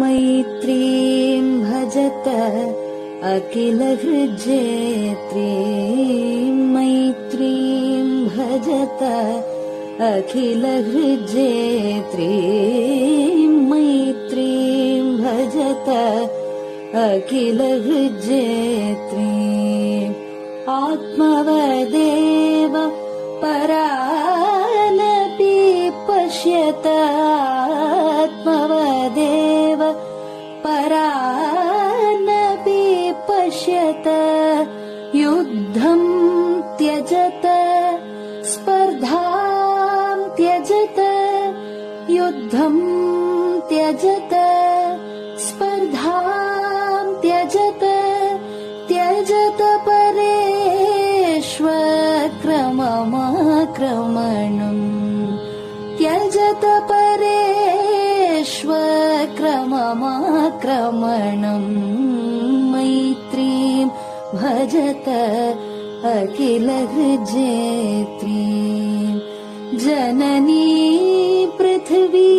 मैत्रीं भजत अखिलहृज्जेत्रीं, मैत्रीं भजत अखिलहृज्जेत्रीं, मैत्रीं भजत अखिलहृज्जेत्रीम्। आत्मवदेव परानपि पश्यत, आत्मवदेव परानपि पश्यत। युद्धं त्यजत स्पर्धां त्यजत, युद्धं त्यजत स्पर्धां त्यजत। त्यजत परेष्वक्रममाक्रमणम्, त्यजत परेष्वक्रममाक्रमणम्। मैत्रीं भजत अखिलहृज्जेत्रीं। जननी पृथिवी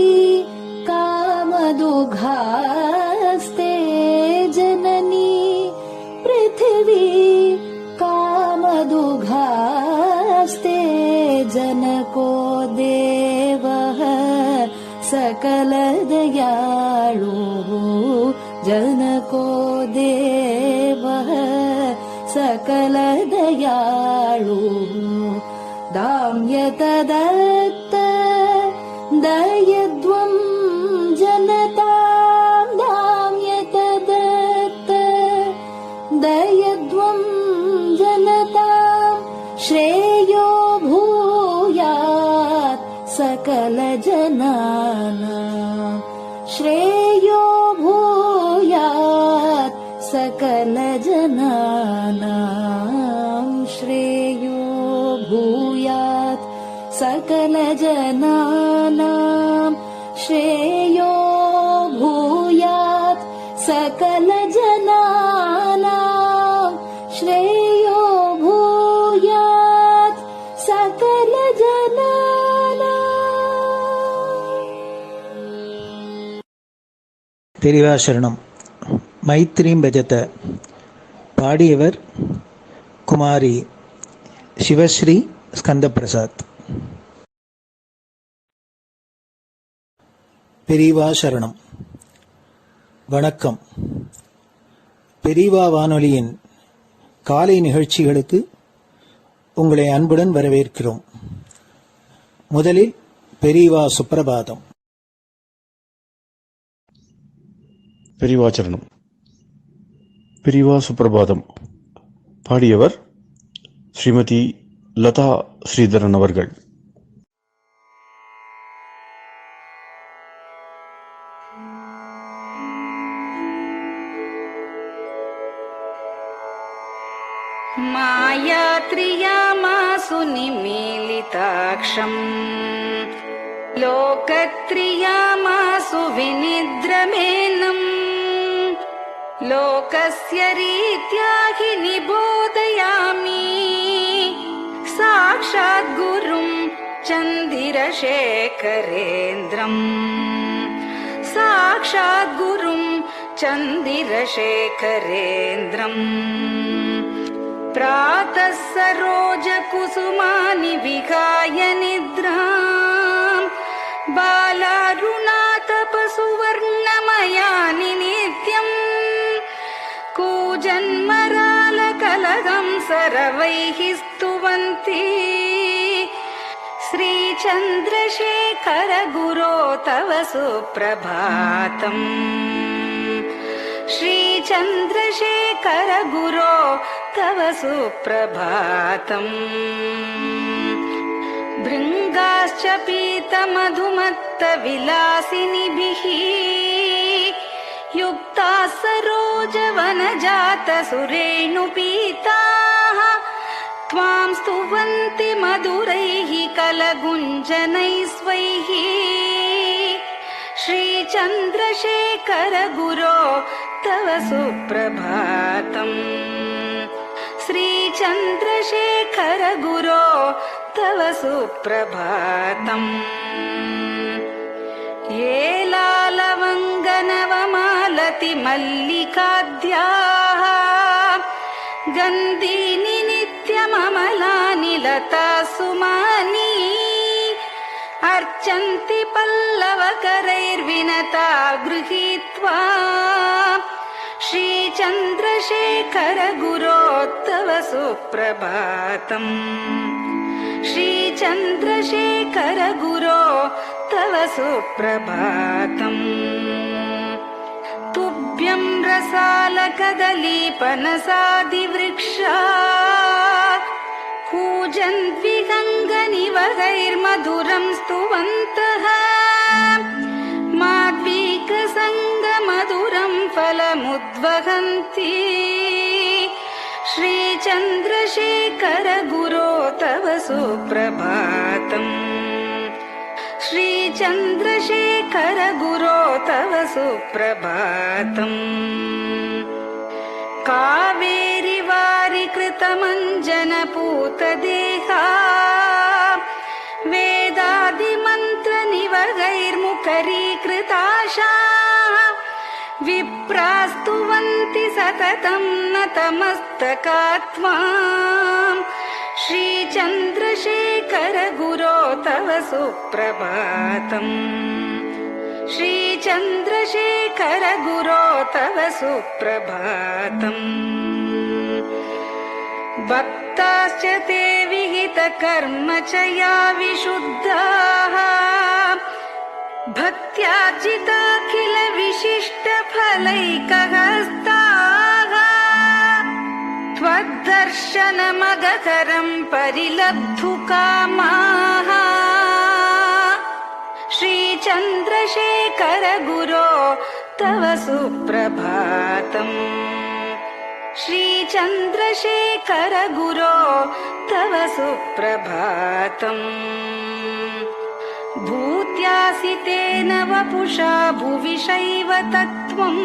कामदुघास्ते, जननी पृथिवी कामदुघास्ते। जनको देवः सकलदयाळुः, जनको देवः सकलदयाळुः। दाम्यत दत्त दयध्वं जनतां, दाम्यत दत्त दयध्वं जनतां। श्रेयो भूयात् सकलजनानां, श्रेयो भूयात् सकलजनानां, श्रेयो भूयात् सकलजनानां, श्रेयो भूयात् सकलजनानां, श्रेयो भूयात् सकलजनानां। பெரியவா சரணம். மைத்ரீம் பஜத பாடியவர் குமாரி சிவஸ்ரீ ஸ்கந்தபிரசாத். பெரியவா சரணம். வணக்கம். பெரியவா வானொலியின் காலை நிகழ்ச்சிகளுக்கு உங்களை அன்புடன் வரவேற்கிறோம். முதலில் பெரியவா சுப்பிரபாதம். பெரியவா சரணம். பெரியவா சுப்பிரபாதம் பாடியவர் ஸ்ரீமதி லதா ஸ்ரீதரன் அவர்கள். मायात्रियामासु निमीलिताक्षम्, लोकत्रियामासु विनिद्रमेनम्। लोकस्य रीत्या हि निबोधयामि, साक्षात् गुरुं चन्दिरशेखरेन्द्रम्, साक्षात् गुरुं चन्दिरशेखरेन्द्रम्। प्रातः सरोजकुसुमानि विहाय निद्राम्, बालारुणातपसुवर्णमयानि नित्यम्। कूजन्मरालकलगं सरवैः स्तुवन्ति, श्रीचन्द्रशेखर गुरो तव सुप्रभातम्, श्रीचन्द्रशेखर गुरो तव सुप्रभातम्। भृङ्गाश्च पीतमधुमत्तविलासिनिभिः युक्ताः सरोजवनजातसुरेणुपीताः, त्वां स्तुवन्ति मधुरैः कलगुञ्जनैः स्वैः। श्रीचन्द्रशेखर गुरो तव सुप्रभातम्, श्रीचन्द्रशेखर गुरो तव सुप्रभातम् ये लालवङ्गनवमालति मल्लिकाद्याः गन्धीनि नित्यममलानि लता सुमानि अर्चन्ति पल्लवकरैर्विनता गृहीत्वा श्रीचन्द्रशेखर गुरो तव सुप्रभातम् श्रीचन्द्रशेखर गुरो तव सुप्रभातम् तुभ्यं रसालकदलीपनसादिवृक्षा कूजन्द्विगङ्गनिवगैर्मधुरं स्तुवन्तः माद्वीकसङ्गमधुरं फलमुद्वहन्ति श्रीचन्द्रशेखर गुरो तव सुप्रभातम् श्रीचन्द्रशेखर गुरो तव सुप्रभातम् कावेरी वारिकृतमञ्जनपूतदेहा वेदादिमन्त्रनिवगैर्मुखरीकृताशा विप्रास्तुवन्ति सततं नतमस्तकात्माम् श्रीचन्द्रशेखर गुरो तव सुप्रभातम् श्रीचन्द्रशेखर गुरो तव सुप्रभातम् भक्ताश्च ते विहितकर्म च या विशुद्धाः भक्त्यार्जिताखिल विशिष्टफलैकहस्ताः त्वद्दर्शनमगकरं परिलब्धुकामाः श्रीचन्द्रशेखर गुरो तव सुप्रभातम् श्रीचन्द्रशेखर गुरो तव सुप्रभातम् भूत्यासितेन वपुषा भुविशैव तत्त्वम्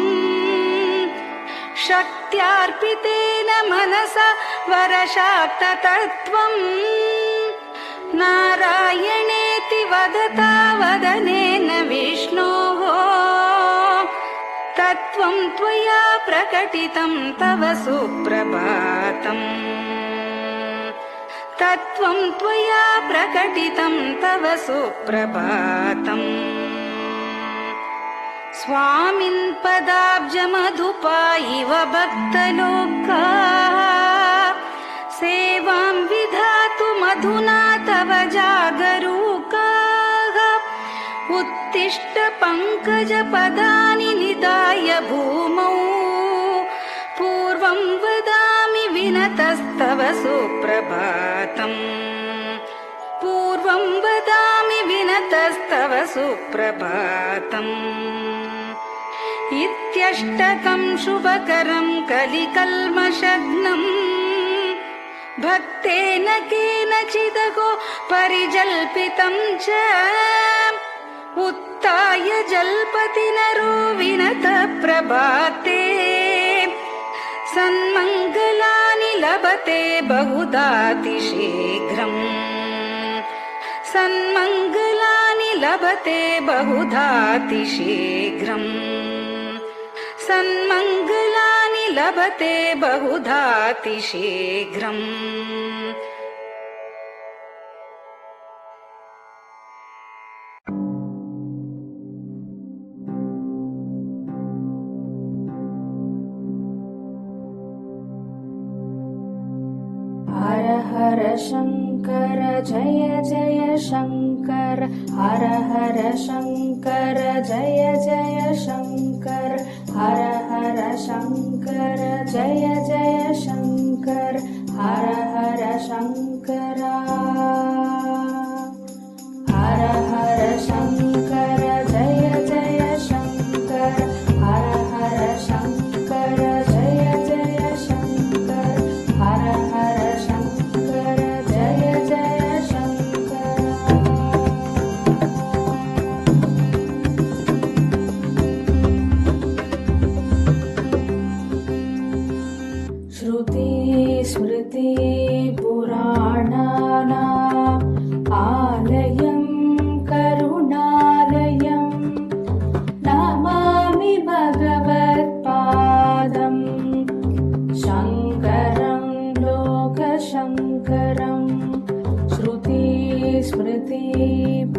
शक्त्यार्पितेन मनसा वरशाक्ततत्त्वम् नारायणेति वदता वदनेन विष्णोः तत्त्वं त्वया प्रकटितं तव सुप्रभातम् तत्त्वं त्वया प्रकटितं तव सुप्रभातम् स्वामिन् पदाब्जमधुपा इव भक्तलोकाः सेवां विधातुमधुना तव जागरूकाः उत्तिष्ठ पङ्कजपदानि निधाय भूमौ पूर्वं वदामि विनतस्तव सुप्रभातम् पूर्वं वदामि विनतस्तव सुप्रभातम् इत्यष्टकं शुभकरं कलिकल्मषघ्नम् भक्तेन केनचिदहो परिजल्पितं च उत्थाय जल्पति नरो विनत प्रभाते सन्मङ्गलानि लभते बहुधातिशीघ्रम् सन्मङ्गलानि लभते बहुधातिशीघ्रम् सन्मङ्गलानि लभते बहुधातिशीघ्रम् हर हर शङ्कर जय जय शङ्कर हर हर शङ्कर जय जय शङ्कर हर हर शङ्कर जय जय शङ्कर हर हर शङ्कर हर हर शङ्कर जय जय शङ्कर हर हर शङ्कर जय जय शङ्कर हर हर शङ्कर जय जय शङ्कर श्रुति स्मृति स्मृतिपुराणानाम्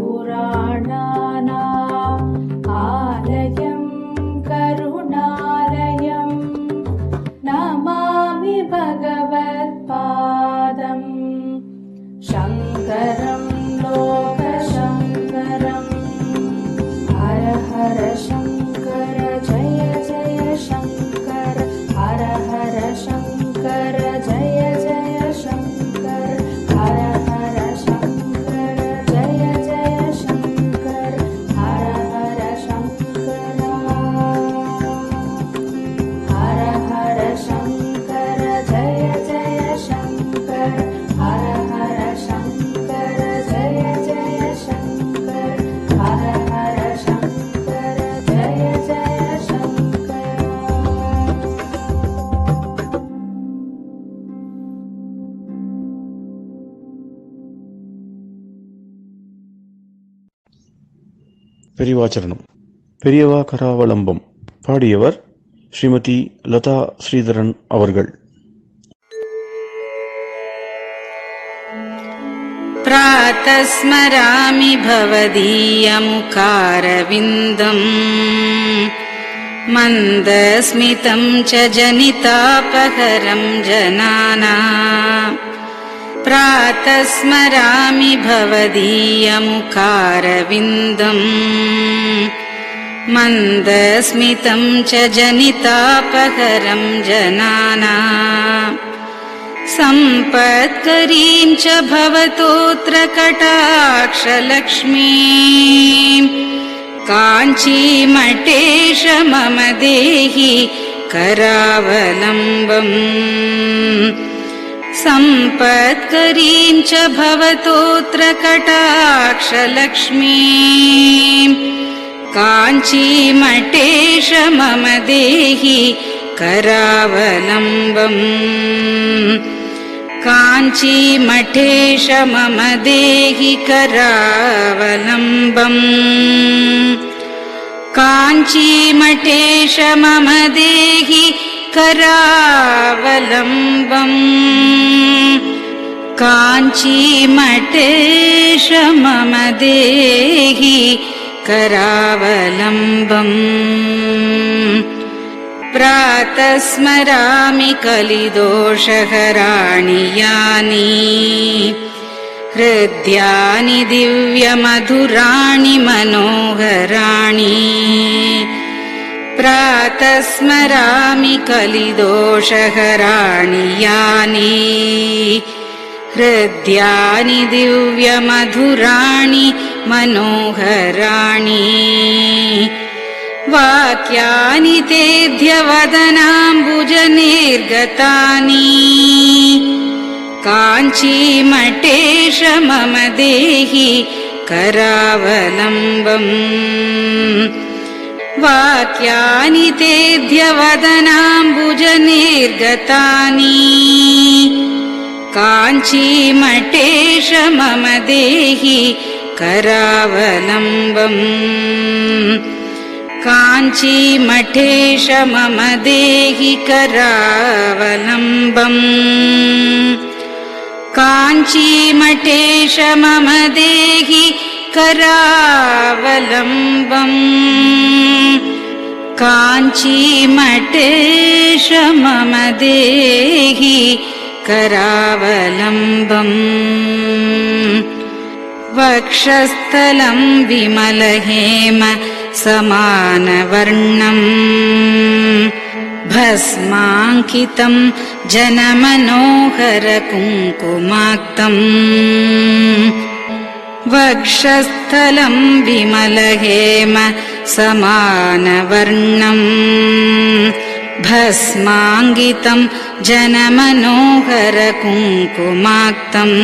आलयं करुणालयं नमामि भगवत्पादम् शङ्करं लोकशङ्करम् हर हर शङ्कर जय जय शङ्कर हर हर शङ्कर जय जय शङ्कर हर हर शङ्कर जय जय शङ्कर हर हर शङ्कर हर हर शङ्कर जय जय शङ्कर हर हर शङ्कर जय जय शङ्कर हर हर शङ्कर जय जय शङ्कर பெரிவாச்சரணம். பெரியவா கராவலம்பம். பாடியவர் ஸ்ரீமதி லதா ஸ்ரீதரன் அவர்கள். प्रातः स्मरामि भवदीयमुखारविन्दम् मन्दस्मितं च जनितापहरं जनानाम् प्रातः स्मरामि भवदीयमुखारविन्दम् मन्दस्मितं च जनितापहरं जनानाम् सम्पत्करीं च भवतोऽत्र कटाक्षलक्ष्मीं काञ्चीमठेश मम देहि करावलम्बम् सम्पत्करीं च भवतोऽत्र कटाक्षलक्ष्मीं काञ्चीमठेश मम देहि करावलम्बम् काञ्चीमठेश मम देहि करावलम्बम् काञ्चीमठेश मम देहि करावलम्बम् काञ्चीमठेश मम देहि करावलम्बम् प्रातः स्मरामि कलिदोषहराणि यानि हृद्यानि दिव्यमधुराणि मनोहराणि प्रातः स्मरामि कलिदोषहराणि यानि हृद्यानि दिव्यमधुराणि मनोहराणि वाक्यानि तेऽध्यवदनाम्बुजनिर्गतानि काञ्चीमठेश मम देहि करावलम्बम् वाक्यानि तेऽध्यवदनाम्बुजनिर्गतानि काञ्चीमठेश मम देहि करावलम्बम् काञ्चीमठेश मम देहि करावलम्बम् काञ्चीमठेश मम देहि करावलम्बम् काञ्चीमठेश मम देहि करावलम्बम् वक्षस्थलं विमलहेम समानवर्णम् भस्माङ्कितं जनमनोहर कुङ्कुमाक्तम् वक्षस्थलं विमलहेम समानवर्णम् भस्माङ्कितं जनमनोहर कुङ्कुमाक्तम्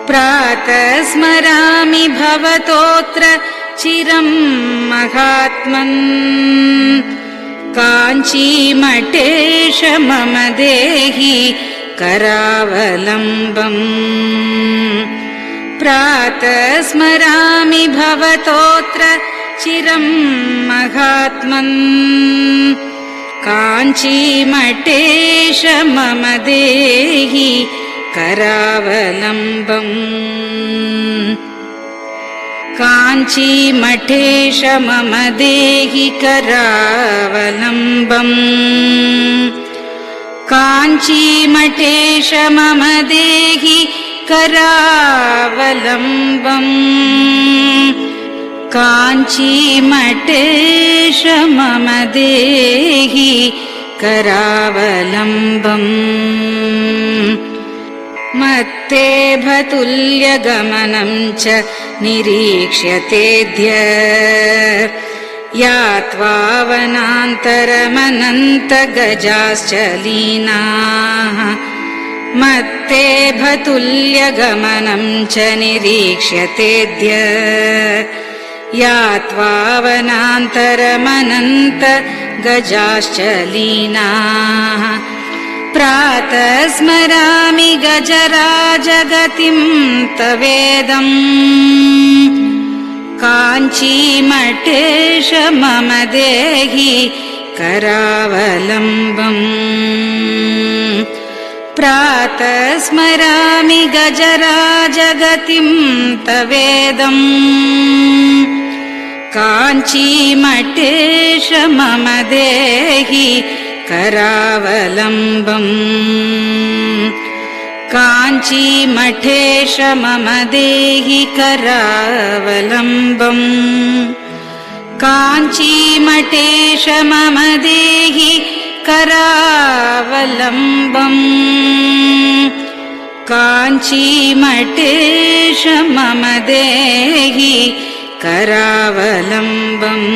प्रातः स्मरामि भवतोऽत्र चिरं महात्मन् काञ्चीमठेश मम देहि करावलम्बम् प्रातः स्मरामि भवतोऽत्र चिरं महात्मन् काञ्चीमठेश मम देहि करावलम्बम् काञ्चीमठेश मम देहि करावलम्बम् काञ्चीमठेश मम देहि करावलम्बम् काञ्चीमठेश मम देहि करावलम्बम् मत्तेभतुल्यगमनं च निरीक्ष्यतेऽद्य यात्वा वनान्तरमनन्तगजाश्च लीनाः मत्तेभतुल्यगमनं च निरीक्ष्यतेऽद्य यात्वा वनान्तरमनन्तगजाश्च लीनाः प्रातः स्मरामि गजराजगतिं तवेदम् काञ्चीमठेश मम देहि करावलम्बम् प्रातः स्मरामि गजराजगतिं तवेदम् काञ्चीमठेश मम देहि करावलम्बम् काञ्चीमठेश मम देहि करावलम्बम् काञ्चीमठेश मम देहि करावलम्बम् काञ्चीमठेश मम देहि करावलम्बम्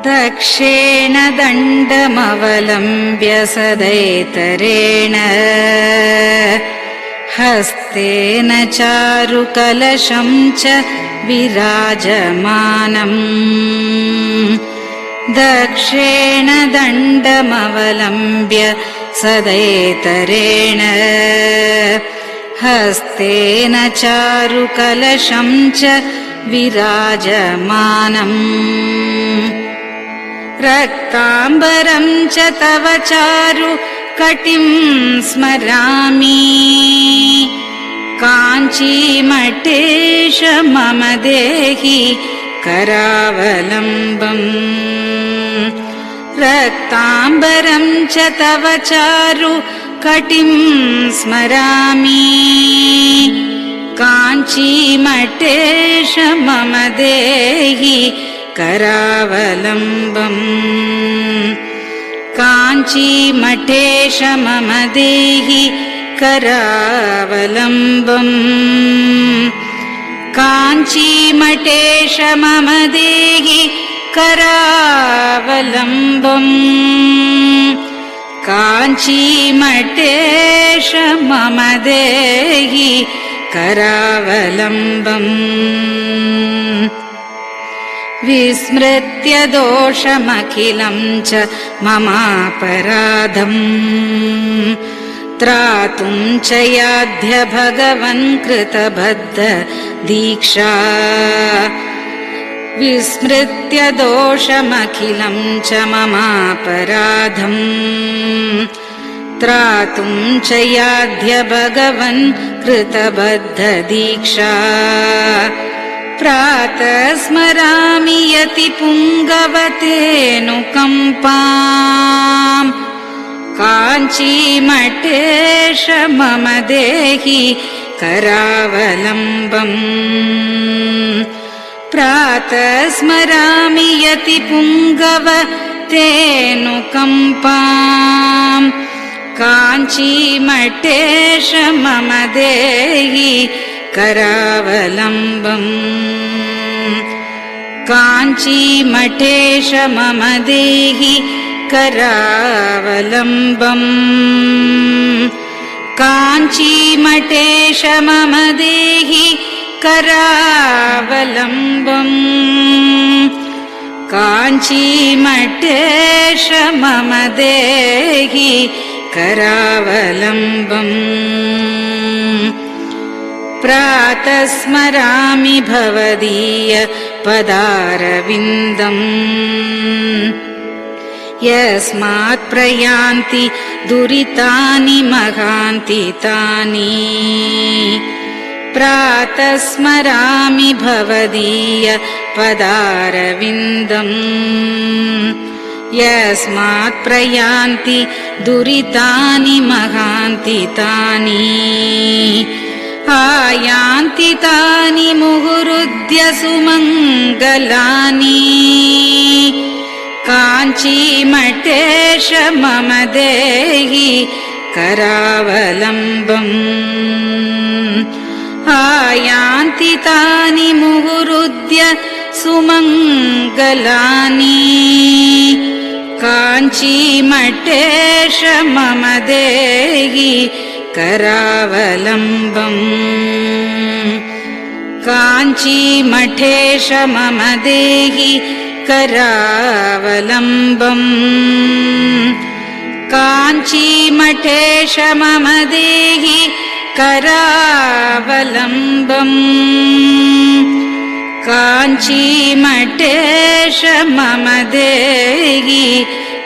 दक्षेण दण्डमवलम्ब्य सदैतरेण हस्तेन चारुकलशं च विराजमानम् दक्षेण दण्डमवलम्ब्य सदैतरेण हस्तेन चारुकलशं च विराजमानम् रक्ताम्बरं च तव चारु कटिं स्मरामि काञ्चीमठेश मम देहि करावलम्बम् रक्ताम्बरं च तव चारु कटिं स्मरामि काञ्चीमठेश मम देहि करावलम्बम् काञ्चीमठेश मम देहि करावलम्बम् काञ्चीमठेश मम देहि करावलम्बम् काञ्चीमठेश मम देहि करावलम्बम् विस्मृत्य दोषमखिलं च ममापराधम् त्रातुं च याध्य भगवन् कृतबद्ध दीक्षा विस्मृत्य दोषमखिलं च ममापराधम् त्रातुं च याध्य भगवन् कृतबद्ध दीक्षा प्रातः स्मरामि यतिपुङ्गवतेऽनुकम्पाम् काञ्चीमठेश मम देहि करावलम्बम् प्रातः स्मरामि यतिपुङ्गवतेऽनुकम्पाम् काञ्चीमठेश मम देहि करावलम्बम् काञ्चीमठेश मम देहि करावलम्बम् काञ्चीमठेश मम देहि करावलम्बम् काञ्चीमठेश मम देहि करावलम्बम् प्रातः स्मरामि भवदीय पदारविन्दम् यस्मात् प्रयान्ति दुरितानि महान्ति तानि प्रातः स्मरामि भवदीय पदारविन्दम् यस्मात् प्रयान्ति दुरितानि महान्ति तानि आयान्ति तानि मुहुरुद्य सुमङ्गलानि काञ्चीमठेश मम देहि करावलम्बम् आयान्ति तानि मुहुरुद्य सुमङ्गलानि काञ्चीमठेश मम देहि करावलम्बम् काञ्चीमठेश मम देहि करावलम्बम् काञ्चीमठेश मम देहि करावलम्बम् काञ्चीमठेश मम देहि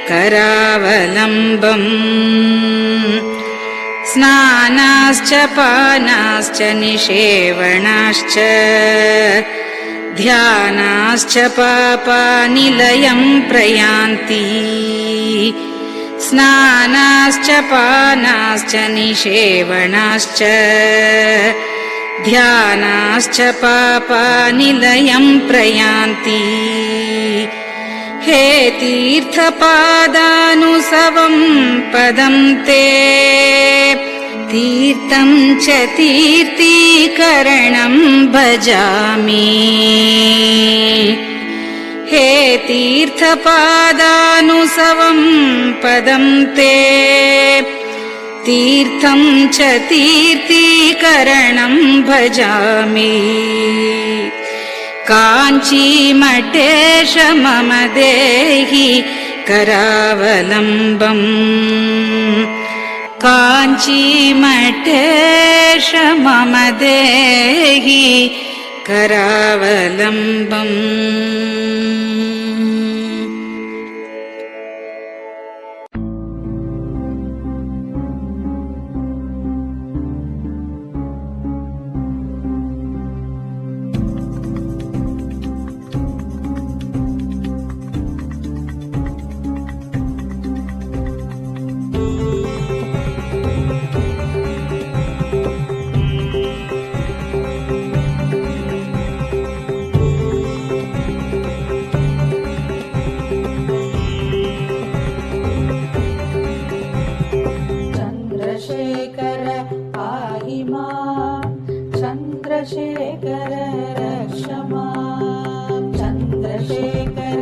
करावलम्बम् स्नानाश्च पानाश्च निषेवणाश्च ध्यानाश्च पापानिलयं प्रयान्ति स्नानाश्च पानाश्च निषेवणाश्च ध्यानाश्च पापानिलयं प्रयान्ति हे तीर्थपादानुसवं पदं ते तीर्थं च तीर्थीकरणं भजामि हे तीर्थपादानुसवं पदं ते तीर्थं च तीर्थीकरणं भजामि काञ्चीमठेश मम देहि करावलम्बम् काञ्चीमठेश मम देहि करावलम्बम् चन्द्रशेखर रक्ष माम् चन्द्रशेखर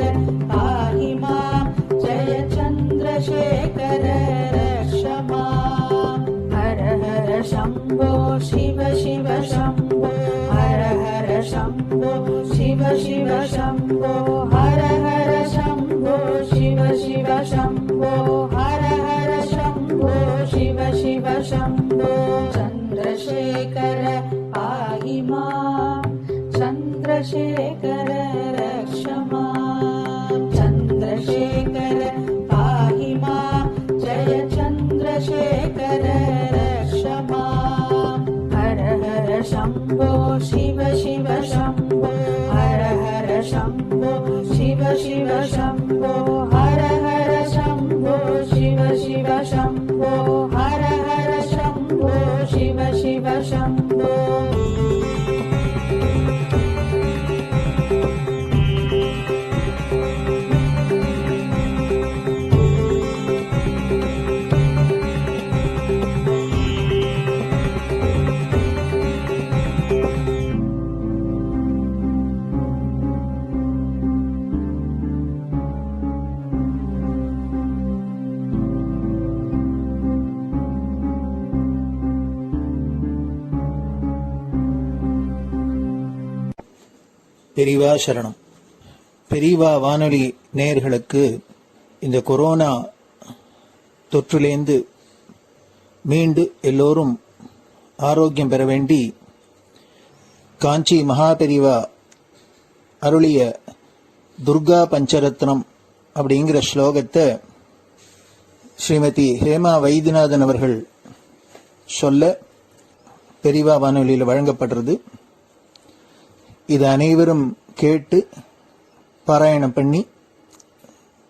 पाहि माम् जय चन्द्रशेखर रक्ष माम् हर हर शम्भो शिव शिव शम्भो हर हर शम्भो शिव शिव शम्भो हर हर शम्भो शिव शिव शम्भो हर हर शम्भो शिव शिव शम्भो चन्द्रशेखर पाहि माम् चन्द्रशेखर रक्ष माम् चन्द्रशेखर पाहि माम् जय चन्द्रशेखर रक्ष माम् हर हर शम्भो शिव शिव शम्भो हर हर शम्भो शिव शिव शम्भो हर हर शम्भो शिव शिव शम्भो हर हर शम्भो शिव शिव शम्भो பெரியவா சரணம். பெரியவா வானொலி நேயர்களுக்கு இந்த கொரோனா தொற்றிலேந்து மீண்டு எல்லோரும் ஆரோக்கியம் பெற வேண்டி காஞ்சி மகா பெரியவா அருளிய துர்கா பஞ்சரத்னம் அப்படிங்கிற ஸ்லோகத்தை ஸ்ரீமதி ஹேமா வைத்தியநாதன் அவர்கள் சொல்ல பெரிவா வானொலியில் வழங்கப்படுறது. இது அனைவரும் கேட்டு பாராயணம் பண்ணி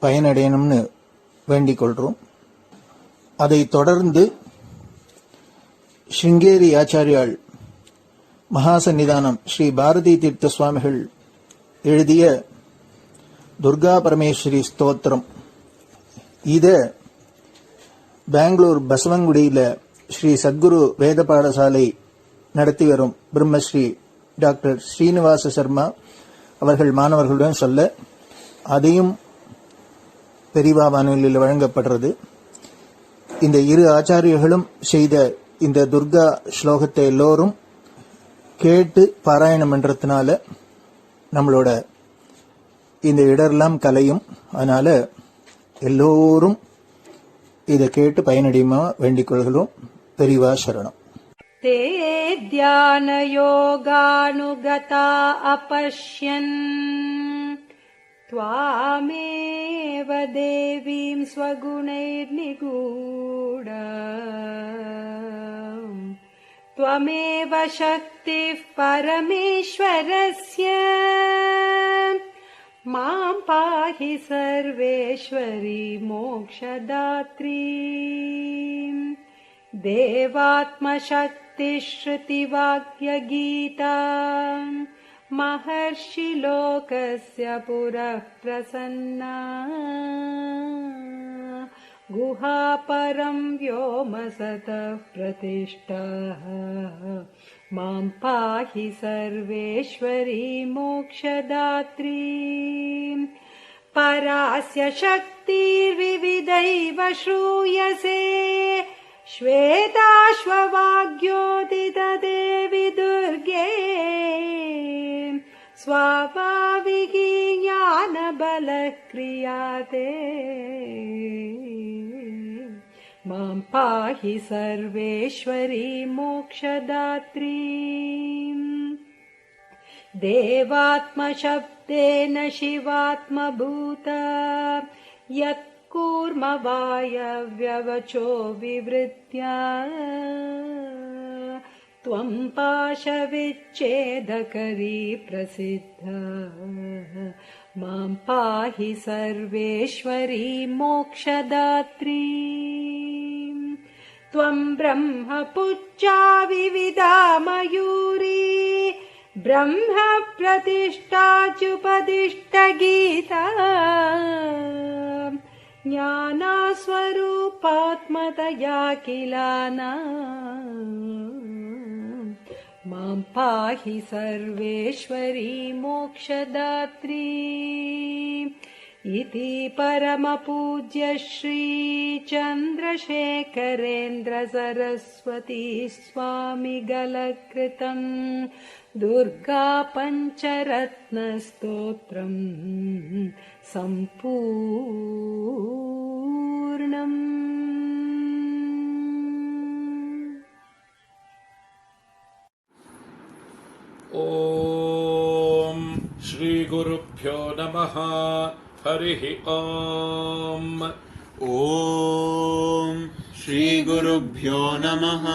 பயனடையணும்னு வேண்டிக் கொள்றோம். அதைத் தொடர்ந்து ஸ்ருங்கேரி ஆச்சாரியாள் மகாசன்னிதானம் ஸ்ரீ பாரதி தீர்த்த சுவாமிகள் எழுதிய துர்கா பரமேஸ்வரி ஸ்தோத்திரம், இத பெங்களூர் பசவங்குடியில ஸ்ரீ சத்குரு வேத பாடசாலை நடத்தி வரும் பிரம்மஸ்ரீ டாக்டர் ஸ்ரீனிவாச சர்மா அவர்கள் மாணவர்களுடன் சொல்ல, அதையும் பெரிவா வானொலியில் வழங்கப்படுறது. இந்த இரு ஆச்சாரியர்களும் செய்த இந்த துர்கா ஸ்லோகத்தை எல்லோரும் கேட்டு பாராயணம் பண்றதுனால நம்மளோட இந்த இடரெல்லாம் கலையும். அதனால எல்லோரும் இதை கேட்டு பயனடையுமா வேண்டிக் கொள்கிறோம். பெரிவா சரணம். ते ध्यानयोगानुगता अपश्यन् त्वामेव देवीं स्वगुणैर्निगूढ त्वमेव शक्तिः परमेश्वरस्य मां पाहि सर्वेश्वरी मोक्षदात्री देवात्मशक्तिश्रुतिवाक्यगीता महर्षिलोकस्य पुरः प्रसन्ना गुहापरं व्योमसतः प्रतिष्ठः मां पाहि सर्वेश्वरी मोक्षदात्री परास्य शक्तिर्विविधैव श्रूयसे श्वेताश्ववाग्योदितदेवि दुर्गे स्वाभाविकी ज्ञानबलः क्रियाते मां पाहि सर्वेश्वरी मोक्षदात्री देवात्मशब्देन शिवात्मभूता यत्कूर्मवायव्यवचो विवृत्या त्वं पाशविच्छेदकरी प्रसिद्धा मां पाहि सर्वेश्वरी मोक्षदात्री त्वं ब्रह्मपुच्छा विविधा मयूरी ब्रह्म प्रतिष्ठाच्युपदिष्टगीता ज्ञानस्वरूपात्मतया किलाना मां पाहि सर्वेश्वरी मोक्षदात्री इति परमपूज्य श्री चन्द्रशेखरेन्द्र सरस्वती स्वामिगलकृतं दुर्गा पञ्चरत्नस्तोत्रम् सम्पूर्णम्. ॐ श्रीगुरुभ्यो नमः. हरिः ॐ. ॐ श्रीगुरुभ्यो नमः.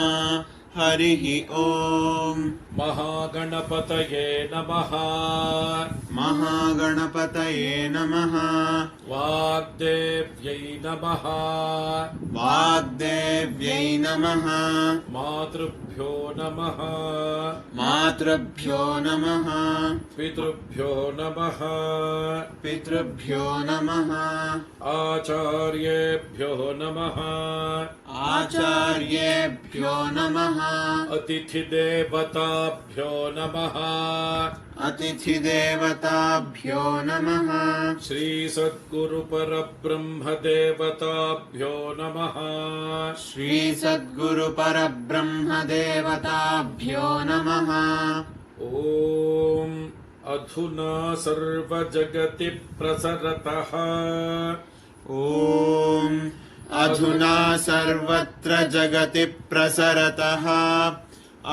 हरिः ॐ. महागणपतये नमः. महागणपतये नमः. वाग्देव्यै नमः. वाग्देव्यै नमः. मातृभ्यो नमः. मातृभ्यो नमः. पितृभ्यो नमः. पितृभ्यो नमः. आचार्येभ्यो नमः. आचार्येभ्यो नमः. अतिथिदेवताभ्यो नमः. अतिथिदेवताभ्यो नमः. श्रीसद्गुरुपरब्रह्मदेवताभ्यो नमः. श्रीसद्गुरुपरब्रह्मदेवताभ्यो नमः. ॐ अधुना सर्वजगति प्रसरतः. ॐ अधुना सर्वत्र जगति प्रसरतः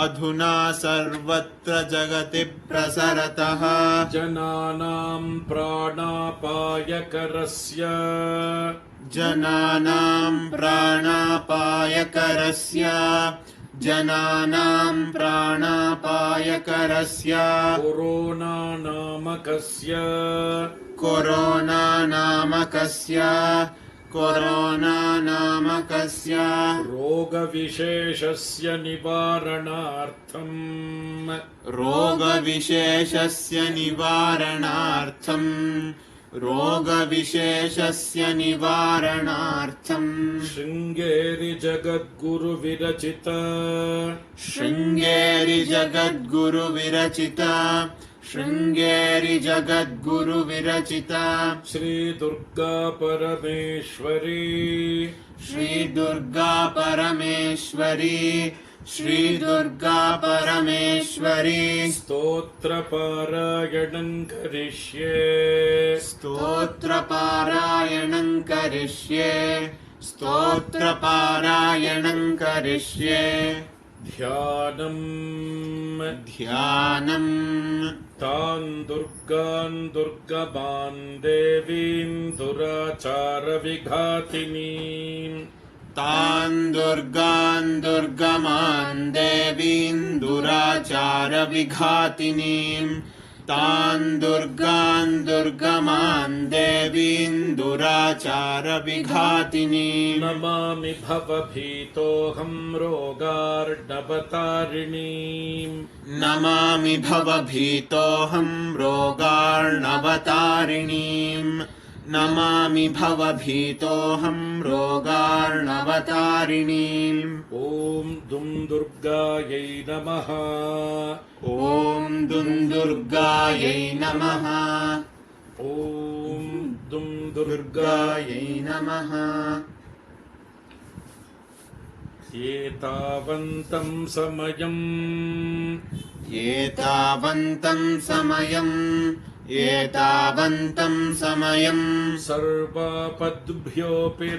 अधुना सर्वत्र जगति प्रसरतः जनानां प्राणापायकरस्य जनानां प्राणापायकरस्य जनानां प्राणापायकरस्य कोरोना नामकस्य कोरोना नामकस्य रोगविशेषस्य निवारणार्थम् रोगविशेषस्य निवारणार्थम् शृङ्गेरि जगद्गुरुविरचिता श्रीदुर्गा परमेश्वरी स्तोत्रपारायणं करिष्ये ध्यानम् तान् दुर्गान् दुर्गमान् देवीन् दुराचारविघातिनीम् तान् दुर्गान् दुर्गमान् देवीन् दुराचारविघातिनीम् नमामि भवभीतोऽहं रोगार्णवतारिणीम् नमामि भवभीतोऽहं रोगार्णवतारिणीम् ॐ दुं दुर्गायै नमः ॐ दुं दुर्गायै नमः ॐ दुं दुर्गायै नमः एतावन्तं समयम् सर्वापद्भ्योऽपि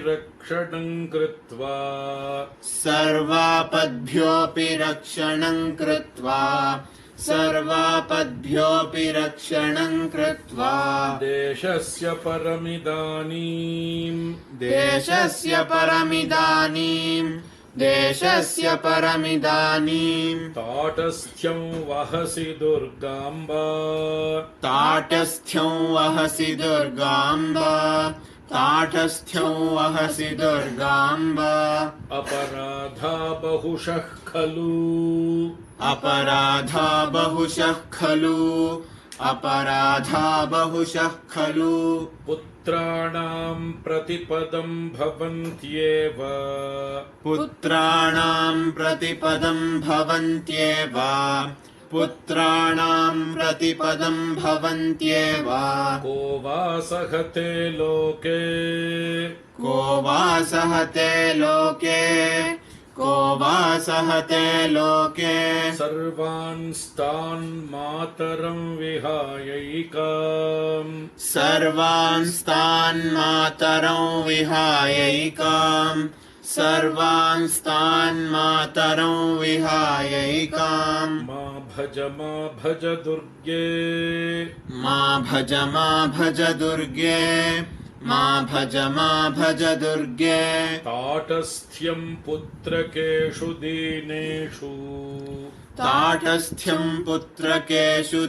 रक्षणं कृत्वा देशस्य परमिदानीम् ताटस्थ्यं वहसि दुर्गाम्ब अपराधा बहुशः खलु पुत्राणां प्रतिपदं भवन्त्येव को वा सहते लोके सर्वांस्तान् मातरं विहायैकाम् मा भज दुर्गे ताटस्थ्यं पुत्रकेषु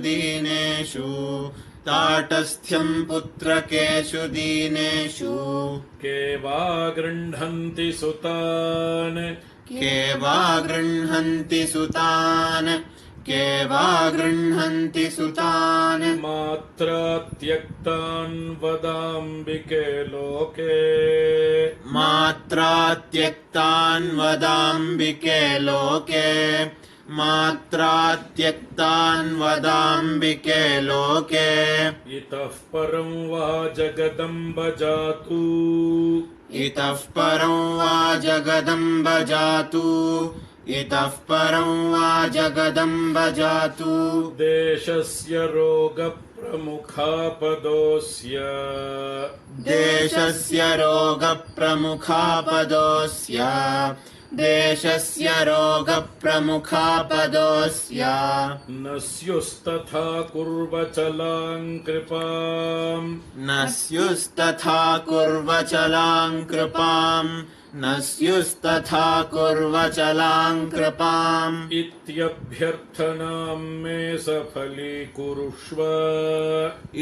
दीनेषु के वा गृह्णन्ति सुतान् मात्रा त्यक्तान् वदाम्बिके लोके इतः परं वा जगदम्ब जातु देशस्य रोगप्रमुखापदोऽस्य देशस्य रोगप्रमुखापदोऽस्य न स्युस्तथा कुर्वचलां कृपाम् न स्युस्तथा कुर्वचलां कृपाम् न स्युस्तथा कुर्वचलां कृपाम् इत्यभ्यर्थनां मे सफलीकुरुष्व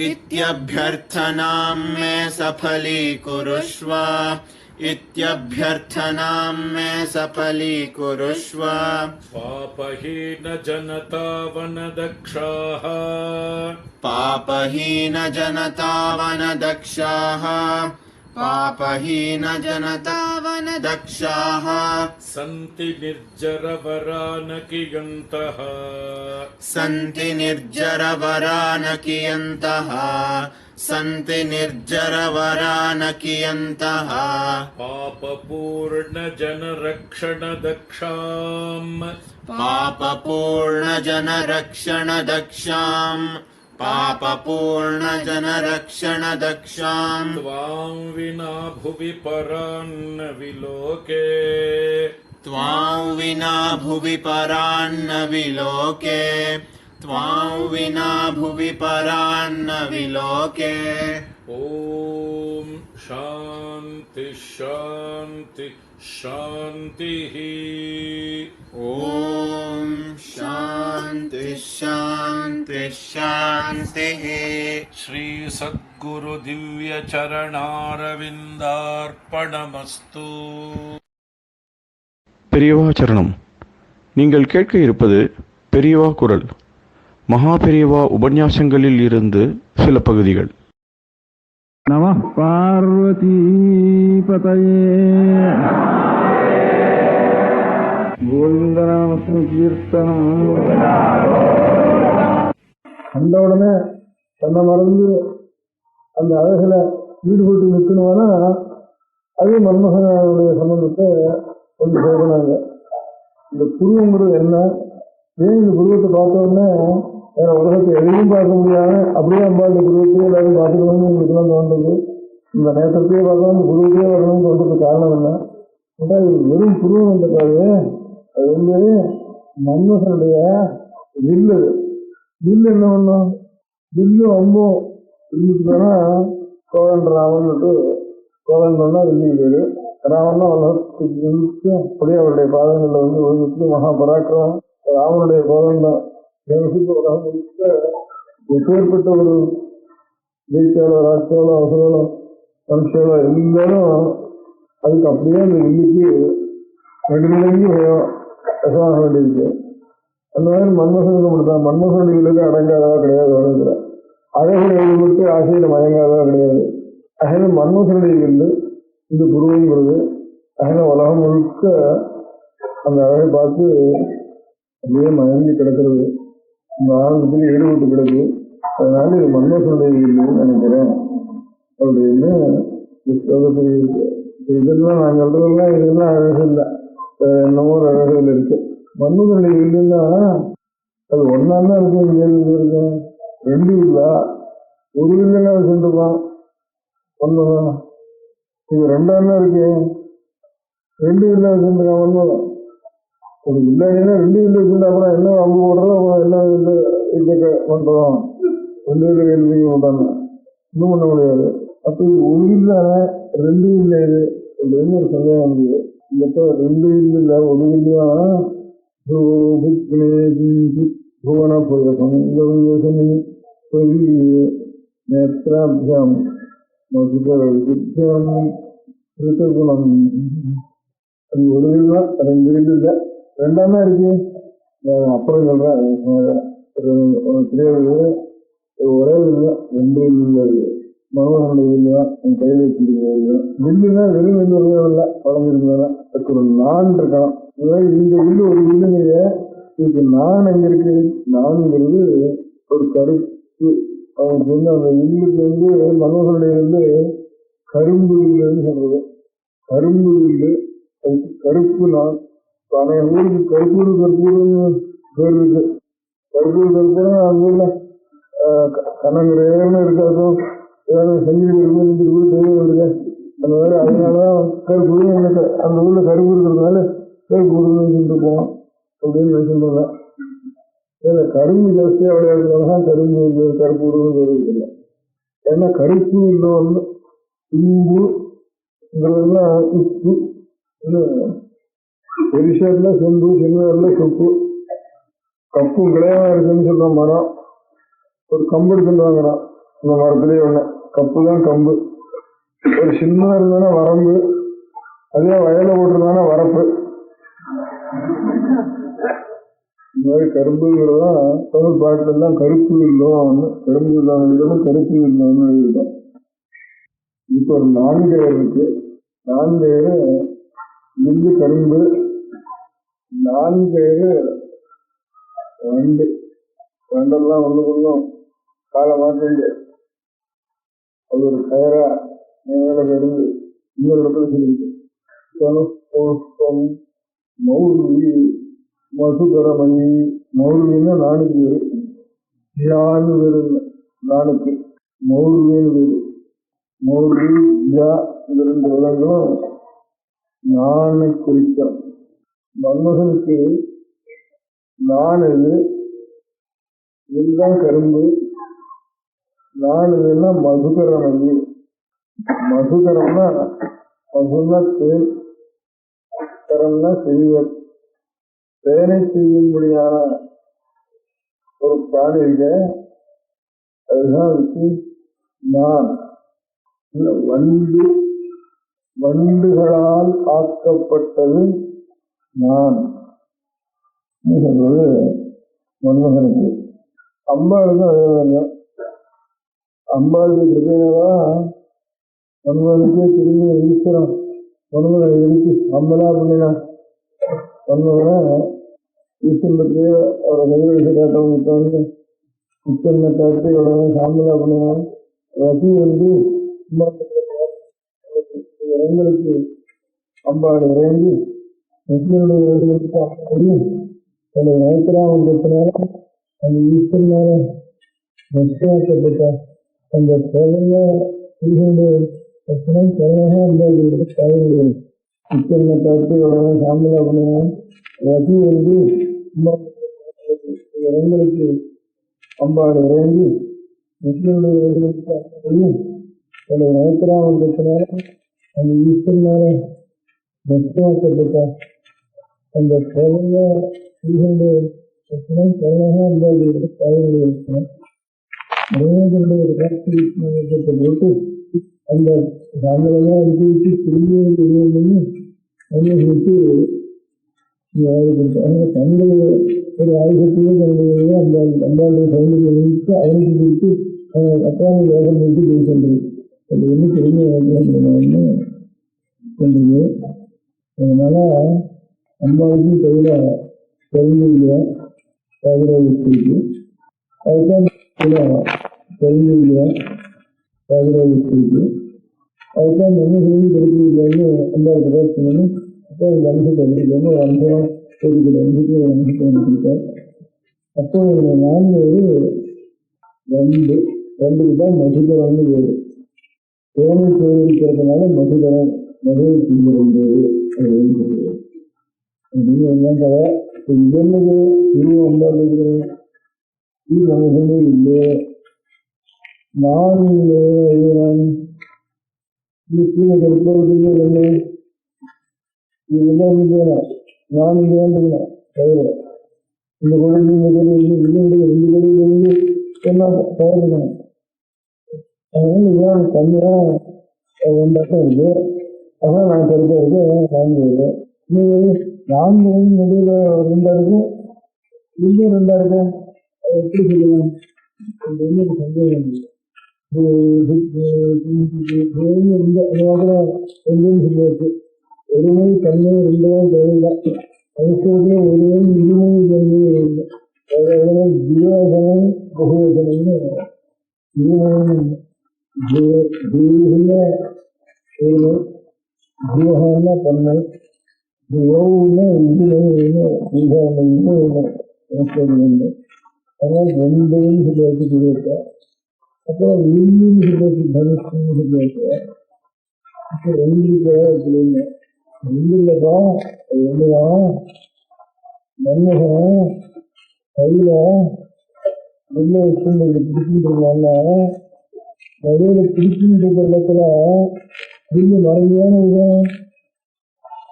इत्यभ्यर्थनां मे सफलीकुरुष्व इत्यभ्यर्थनां मे सफलीकुरुष्व पापहीनजनतावनदक्षाः पापहीनजनतावनदक्षाः पापहीनजनतावनदक्षाः सन्ति निर्जरवरानकियन्तः सन्ति निर्जरवरानकियन्तः सन्ति निर्जरवरानकियन्तः पापपूर्णजनरक्षणदक्षाम् पापपूर्णजनरक्षणदक्षाम् पापपूर्णजनरक्षणदक्षाम् त्वां विना भुवि परान्न विलोके त्वां विना भुवि परान्न विलोके त्वां विना भुवि परान्न विलोके ॐ शान्ति शान्ति शान्तिः ॐ शान्ति शान्ति शान्तिः श्री सद्गुरु दिव्य चरणारविन्दार्पणमस्तु பெரியவா சரணம். நீங்கள் கேட்க இருப்பது பெரியவா குரல். மகா பெரியவா உபன்யாசங்களில் இருந்து சில பகுதிகள். நம பார்வதி பதயே கோவிந்தநாம கீர்த்தனம். அந்த உடனே தன்னை மறந்து அந்த அழகில் ஈடுபட்டு நிற்கணும்னா அது மன்மகனுடைய சம்பந்தத்தை கொஞ்சம் சொல்றாங்க. இந்த புருவங்கிறது என்ன, ஏன் இந்த புருவத்தை பார்த்த உடனே வேற உலகத்தை எதையும் பார்க்க முடியாம அப்படியே அம்பாளுடைய புருவத்தையே எல்லாரும் பார்த்துக்கணும்னு எங்களுக்குலாம் தோன்றது. இந்த நேரத்தையே பார்த்தா இந்த புருவத்தையே வரணும்னு சொல்றதுக்கு காரணம் என்ன? இது வெறும் புருவம் என்றது அது வந்து மன்மகனுடைய வில்லு. வில்லு என்ன பண்ணும்? வில்லு அம்பும் இருந்துச்சுன்னா கோவன் ராமன்னுட்டு கோவன் சொன்னா வில்லு பேரு. ராமன்னா உலகத்துக்கு அப்படியே அவருடைய பாதங்களில் வந்து உலகத்துக்கு மகா பராக்கிரமம். ராமனுடைய கோவன் தான் உலகம் எப்பேற்பட்ட ஒரு ஜெயிச்சாலோ ராஷ்டிராலோ அவசரோ மனுஷாலோ எல்லாரும் அதுக்கு அப்படியே அந்த வில்லுக்கு நடுநிலைக்கு வசமாக வேண்டியிருக்கு. அந்த மாதிரி மன்மோகனுக்கு மட்டும்தான். மன்மோகனுடைய வில்லுக்கு அடங்காதவா கிடையாது உலகத்துல. அழகில் ஈடுபட்டு ஆசையில மயங்காதவா கிடையாது. அகல மன்மோகனுடைய வில்லு இந்த குருங்கிறது. அகல உலகம் முழுக்க அந்த அழகை பார்த்து அப்படியே மயங்கி கிடக்கிறது, இந்த ஆனந்தத்தில் ஈடுபட்டு கிடக்கு. அதனால இது மன்மோகனுடைய வில்லுன்னு நினைக்கிறேன் அப்படின்னு சொல்லக்கூடிய இதெல்லாம் நான் சொல்றதெல்லாம் இதெல்லாம் அழகு இல்லை, என்னமோ ஒரு அழகுகள் இருக்கு. மன்மோகனுடைய வில்லுன்னா அது ஒன்னாதான் இருக்கும். கேள்வி இருக்கும். ரெண்டு வில்லா, ஒரு வில்லுன்னா வச்சுருப்பான் ஒன்னுதான். இது ரெண்டாம் இருக்கு, ரெண்டு வில்லா வச்சுருக்கான் ஒன்னுதான். ஒரு வில்லைன்னா ரெண்டு வில்லு வச்சுருந்தா கூட என்ன அம்பு போடுறோம், என்ன வில்லு இயக்க பண்றோம், ரெண்டு வில்லு கேள்வி போட்டாங்க இன்னும் பண்ண முடியாது. அப்போ இது ஒரு வில்லா ரெண்டு வில்லு இது அப்படின்னு ஒரு சந்தேகம் வந்தது. இப்போ ரெண்டு வில்லு இல்லை, ஒரு வில்லியா புவன புயசனி நேத்ராபியாம் குணம். அது ஒரு வில்லா ரெண்டு வில்லு இல்லை, ரெண்டாமே இருக்கு. அப்புறம் சொல்றேன் தெரியாது. ஒரே வில்லா ரெண்டு வில்லு இருக்கு. மனோகனுடைய வில்லா என் கையில் வச்சிருக்க வில்லுனா வெறும் வில்லு இல்லை, வளர்ந்துருந்தா அதுக்கு ஒரு நான் இருக்கான். இந்த வில்லு ஒரு வில்லுங்க. இதுக்கு நான் எங்க இருக்கு? நான்ங்கிறது ஒரு கருப்பு. அவனுக்கு வந்து அந்த வில்லுக்கு வந்து மனோகனுடைய வந்து கரும்பு வில்லுன்னு சொல்றது. கரும்பு வில்லு அதுக்கு கருப்பு நான். அனைய ஊருக்கு கருப்பூர் கருப்பூர்னு பேர் இருக்கு. கருப்பூர் கருப்பூர்னா அந்த ஊர்ல கண்ணங்கரேன்னு இருக்காதோ ஏதாவது சங்கீத தெய்வம் இருக்கு அந்த மாதிரி. அதனாலதான் கருப்பூர் அந்த ஊர்ல கருப்பு இருக்கிறதுனால கருப்பு உருளைன்னு போவோம் அப்படின்னு நினைச்சுருந்தேன். இதில் கரும்பு ஜாஸ்தியாக விளையாடுறதுனால கரும்பு கருப்பு உருவம் வருவதில்லை. ஏன்னா கருப்பு இல்லை வந்து இங்குங்கிறதுலாம் உப்பு, பெருசாருல செம்பு, சின்னதுல சொப்பு. கப்பு விளையாட இருக்குன்னு சொல்ற மரம் ஒரு கம்பு எடுத்துட்டு வாங்குறான். அந்த மரத்துலேயே ஒன்று கப்பு தான் கம்பு. ஒரு சின்னதாக இருந்தானா வரம்பு, அதே வயலை போட்டிருந்தானா வரப்பு. இந்த மாதிரி கரும்புங்கிறதான் தமிழ் பாட்டுலாம் கருப்பு இல்லம், கரும்பு இல்லாத விதமும் கருப்பு இல்லம்னு எழுதிருக்கோம். இப்போ ஒரு 4 இருக்கு. 4 நெல்லு கரும்பு, 4 வண்டெல்லாம் ஒன்று கொஞ்சம் காலை மாற்றி அது ஒரு கயரா மேல கிடந்து இன்னொரு இடத்துல சொல்லிருக்கு. மௌர்வி மசுகரமணி, மௌர்வின்னா நானுக்கு பேரு, யான்னு பேரு நானுக்கு, மௌர்வின்னு பேரு. மௌர்வி யா இந்த 2 விலங்களும் நானை குறிக்கும். மன்மகனுக்கு நான் இதுதான் கரும்பு, நான் இதுன்னா மதுகரமணி. மதுகரம்னா மதுன்னா தேன், கரம்னா செய்வர். தேனை செய்யும்படியான ஒரு பிராணி இருக்க, அதுதான் இருக்கு நான். வண்டுகளால் ஆக்கப்பட்டது நான் சொல்றது மன்மகனுக்கு. அம்பாளுக்கும் அதே மாதிரிதான். அம்பாளுக்கு கிருப்பையினாதான் மன்மகனுக்கே திரும்பி ஈஸ்வரம் மன்மகனை எடுத்து அம்பலா பண்ணினா மன்மகனை ஈஸ்வரனுக்கு அவரை கைவரிசை காட்டவங்க வந்து ஈஸ்வரனை காட்டி உடனே சாம்பலா பண்ணினான். ரசி வந்து இடங்களுக்கு அம்பாள் இறங்கி முஸ்லிம்களுடைய நினைக்கிறாங்க. அந்த ஈஸ்வரனால ரஷ்யாக்கப்பட்ட அந்த சேவைய பிரச்சனை கருணாக அந்த சேவைகள் ஈஸ்வரனை காட்டி உடனே சாம்பலா பண்ணினான். ரசி வந்து இடங்களுக்கு அம்பாள் இறங்கி முஸ்லிம்களுடைய நினைக்கிறாங்க பிரச்சனை அந்த ஈஸ்வரனால ரஷ்யாக்கப்பட்ட அந்த சேவைய பிரச்சனை கருணாக அந்த சேவைகள் போட்டு அந்த சாம்பலெல்லாம் எடுத்து வச்சு திரும்பியும் தெரியும் அவங்களுக்கு தங்கள் ஒரு ஆயுதத்தையே தங்களுடைய அந்த அம்பாளுடைய சௌந்தரிய நினைத்து அவனுக்கு கொடுத்து அப்பாவை வேகம் வைத்து போய்கொண்டது. அது ஒன்று பெருமை கொண்டது. அதனால அம்பாவுக்கும் கையில தெரிஞ்சுள்ள தகவலை வச்சிருக்கு. அதுதான் தெரிஞ்சுள்ள தகவலை வச்சிருக்கு. அதுதான் என்ன செய்தி கிடைக்கிறதுன்னு அம்பாவுக்கு பேசணும்னு அப்போ இந்த அம்சத்தை வந்துருக்கேன்னு ஒரு அம்சம் தெரிவிக்கிற அம்சத்தை ஒரு அம்சத்தை வந்துருக்கார். அப்போ நான்கு ரெண்டுக்கு தான் மதுகரம்னு பேரு. தேனை சேகரிக்கிறதுனால மதுகரம் மதுரை தீவிரம் அப்படின்னு சொல்லுது. அப்படின்னு என்னங்க இது என்னது இரு அம்பாள் மனுஷனே இல்லை, நான் இல்லை, கீழே கருப்பதுக்கு என்ன இதுதான் வேணும். நான் இங்கே வேண்டுகிறேன் தவிர இந்த குழந்தை இந்த கோயில் 2 கோயிலிருந்து என்ன தவறுக்கணும். அதனால இதான் தனியாக ஒன்றாக இருக்கு. அதான் நான் கருத்தாக இருக்கு. 4 இருக்கு. 4 நடுவில் 2 இருக்கு, இங்கே 2 இருக்கு. எப்படி சொல்லுவேன்? எனக்கு சந்தேகம் சொல்லியாச்சு. ஒருமை தன்மை 2 தேவைதான். ஐஸ்வர்ய ஒருமை இருமை தன்மை இல்லை. ஜீவசனம் பகுவசனம்னு இருமைன்னு ஜீவன ஒருமை, ஜீவகன்னா தன்மை, ஜீவன்னா இருமைன்னு ஜீவனைன்னு ஐஸ்வர்யம். அதனால் 2 சொல்லியாச்சு சொல்லியிருக்கா. அப்புறம் இன்னும் சொல்லியாச்சு தனுஷ்னு சொல்லியாச்சு. இப்போ 2 சொல்லுங்க. 2 இல்லப்பா அது என்னதான் மன்மகன் கையில வெளில வச்சு பிடிச்சிட்டு இருந்தான்னா நடுவில் பிடிச்சிட்டு இருக்கிற இடத்துல வில்லு மறைஞ்சான விதம்.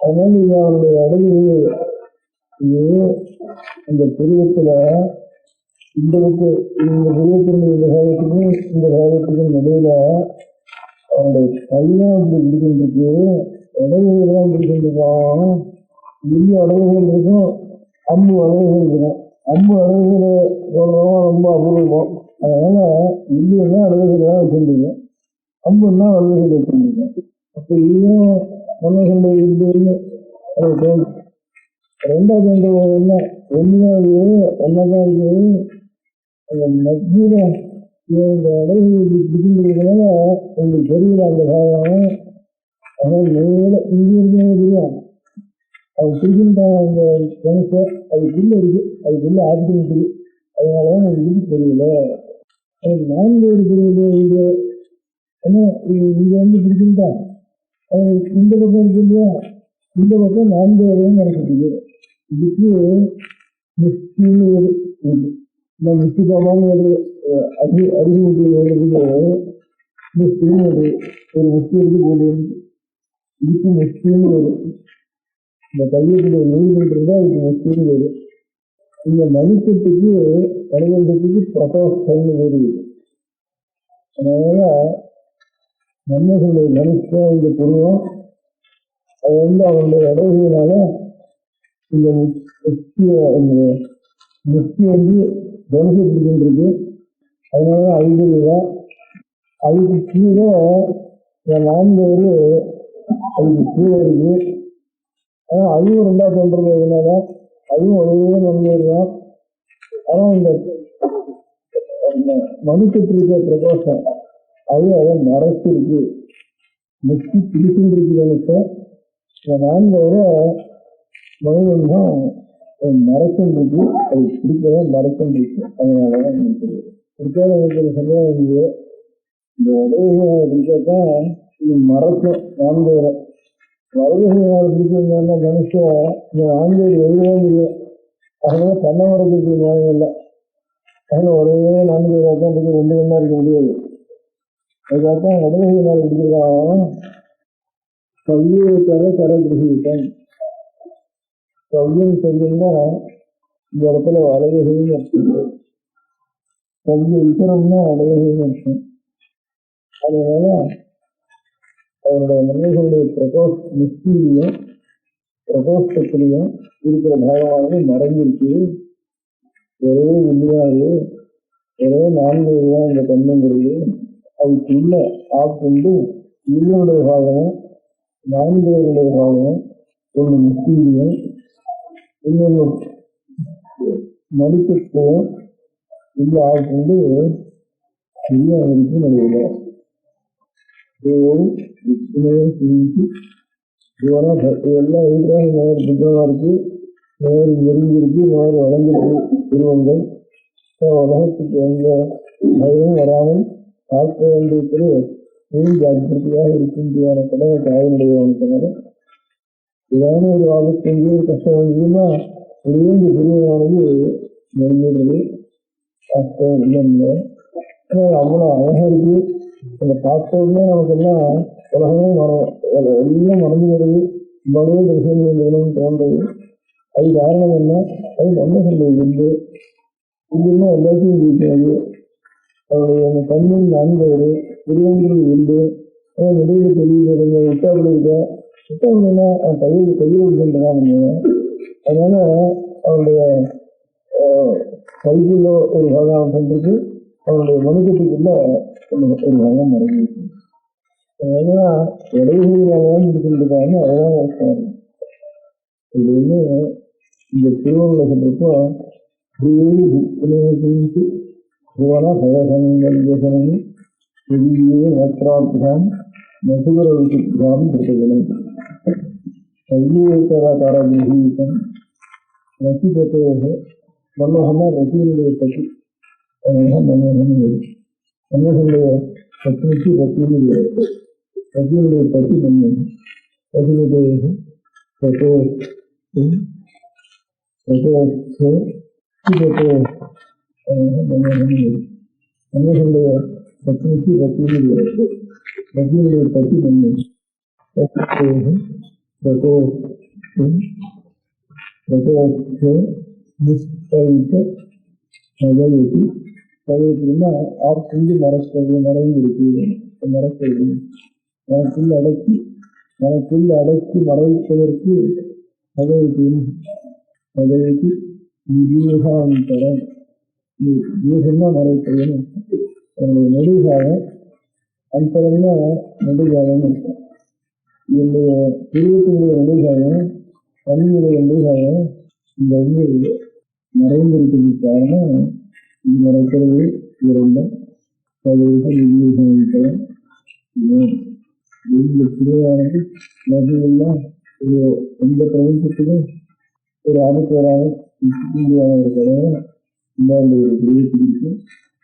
அதனால இது அவனுடைய அடகு. இது இந்த புருவத்துல இந்த புருவத்தினுடைய இந்த காலத்துக்கும் இந்த காலத்துக்கும் நடுவில் அவனுடைய கையெல்லாம் இப்படி பிடிக்கின்றிருக்கு, இடகுலாம் பிடிக்கின்றிருக்கான். வில்லு அடகுகள் இருக்கும், அம்பு அடகுகள் இருக்கும். அம்பு அடகுகளை போடுறவங்க ரொம்ப அபூர்வம். அதனால வில்லுன்னா அடகுகளாக வச்சிருந்தீங்க, அம்புன்னா அடகுகள் வச்சிருந்தீங்க. அப்போ இதுவும் மன்னர்களுடைய வில்லுன்னு அது தோணும். ரெண்டாவது என்ன ஒன்றுதான் ஒன்னதான் இருக்குது. அந்த மத்தியில இந்த அடகுகள் பிடிக்கின்றதுனால உங்களுக்கு தெரியல அந்த பாகம். ஆனால் மேல இங்கே தெரியும் அது பிடிக்கின்ற அந்த கணேசர் அதுக்குள்ள இருக்கு, அதுக்குள்ள ஆட்டி இருக்குது. அதனாலதான் எனக்கு தெரியல. எனக்கு 4 தெரியல. இது ஏன்னா இங்க பிடிக்கின்றா இந்த பக்கம் இருக்கு இல்லையா, இந்த பக்கம் 4 வரையும் நடக்குது. இதுக்கு மிஸ்டின்னு இருக்கு. இந்த மிஸ்டி பாபான்னு அறிவுக்கு மிஸ்டின்னு ஒரு மிஸ்டி இருக்கு போது. இதுக்கு மிஸ்டின்னு வரும். இந்த கையெழுத்துல நெய்கள் இருந்தால் அதுக்கு மிஸ்டின்னு வரும். இந்த மனுஷத்துக்கு கடைகளுக்கு பிரதோஷம்னு வருது. அதனால மன்னர்களுடைய மனுஷன் இந்த புருவம் அது அவனுடைய அடைவுனால இந்த முக்கிய தனுசு பிடிக்கின்றது. அதனால ஐந்து அதுக்கு கீழே 4 அதுக்கு கீழே இருக்கு. ஆனால் அதுவும் 2ஆவது தோன்றது அதனால அதுவும் ஒரே நன்மைதான். ஆனால் இந்த மனுஷத்திருக்க பிரதோஷம் அது அதை மறைச்சிருக்கு, முக்கி பிடிச்சுருக்கு. நினைச்சேன் இந்த 4 மனிதன் தான் மறைச்சிருக்கு, அது பிடிக்கதான் மறைச்சிருக்கு. அதனாலதான் பிடிக்காத எனக்கு சந்தேகம் இருக்குது. இந்த உதவிகளை பிடிக்கத்தான் இது மறைக்கும். 4 வரதுகளை பிடிச்சிருந்தாங்க மனுஷன் இந்த 4 எழுதவும் முடியும். அதனால தன்னை மறைக்கிறதுக்கு நியாயம் இல்லை. அதனால ஒரே 4 தான் 2 கண்ணா இருக்க முடியாது. அதுக்காகத்தான் உதவிகளை பிடிச்சிருக்கான். கல்வியைக்காக கரகிரகித்தன். கல்வின்னு சொல்லுன்னா இந்த இடத்துல அழகுன்னு அர்த்தம். கல்வி விசரம்னா அழகுன்னு அர்த்தம். அதனால அவருடைய மனிதர்களுடைய நிஷ்டிலையும் பிரகோஷ்டத்திலையும் இருக்கிற பாகமானது மறைஞ்சிருக்கு. ஒரே வில்லியாரு ஒரே 4 இந்த தன்மைங்கிறது அதுக்குள்ள ஆட்கொண்டு வில்லுடைய பாகமும் 4 பாகமும் ஒன்று நிஷ்டிலையும் இன்னொன்று மனுஷத்தையும் இல்லை ஆட்கொண்டு வில்லியாருக்கு நடுவில் எல்லாம் இருக்கிறாங்க. நேர் புத்தகமா இருக்கு, நேர் எரிஞ்சிருக்கு, நேர் வளர்ந்துருக்கு. உருவங்கள் உலகத்துக்கு எந்த பயமும் வராமல் காக்க வேண்டியிருக்கிற ஜாக்கிரதையாக இருக்கின்ற கடமை தாயினுடைய இதான ஒரு ஆபத்து எங்கேயோ ஒரு கஷ்டம் வந்ததுன்னா ஒரே இந்த புரிவானது நெருங்கிடுறது. கஷ்டம் இல்லை. அவ்வளோ அழகா இருக்கு. அந்த பார்த்தோம்னா நமக்கெல்லாம் உலகமே எல்லாம் மறந்து வருது. இவ்வளவு தரிசனம் தோன்றது. அது காரணம் என்ன? அது நம்ம சொல்றது இல்லை. இல்லைன்னா எல்லாத்தையும் இருக்கிறது. அவருடைய அந்த கண்ணின் 4 புரியங்கிறது இல்லை. நடுவில் தெரியுது விட்டாப்புல இருக்க விட்டாப்புலன்னா கையில் இருக்கின்றன. அதனால அவருடைய கைக்குள்ள ஒரு பாகம் சென்றிருக்கு, அவருடைய மனிதத்துக்குள்ள ஒரு பாகம் மறைஞ்சிருக்கு. அதனால இடைவெளியாகவும் இருக்கின்றதான்னு அதெல்லாம் இருக்காரு. இது வந்து இந்த திருவள்ளுவர் சொல்றப்போ புவன பயசனி புதியே நேற்றாபிகாம் மசுகர விசுத்தாம் பிரதகலம் கையேக்காரீகம் ரசிபத்தோக மன்னோகமா ரசிகனுடைய பற்றி மன்னோகமே மன்னர்களுடைய பத்னிக்கு பத்தினுடைய ரசிகனுடைய பற்றி மன்னோகம் ரசிபத்தோக நம்மளுடைய பத்தினிக்கு பத்தினியுடைய பத்தி பண்ணு பதவிக்குன்னா ஆட்கொண்டு மறைந்திருக்கு மறைக்கிறது மனக்குள் அடக்கி மறைப்பதற்கு பதவிக்கு விவேகாந்தரம் விவேகம்னா மறைப்பது நெடுகாக அந்தரம்னா நெடுகாலம் இருக்கும். என்னுடைய திருவத்தினுடைய நெடுகாலம் தனியுடைய நெடுகாலம் இந்த வந்து மறைந்திருக்கிறது காரணம் இது மறைக்கிறது இரண்டும் பதவிக்கு விவேகாந்தரம் திருவானது நதியெல்லாம் எந்த பிரபஞ்சத்துக்கும் ஒரு ஆபத்தோராக ஒரு கடவுள் இந்தாண்டு ஒரு பிரிவிருக்கு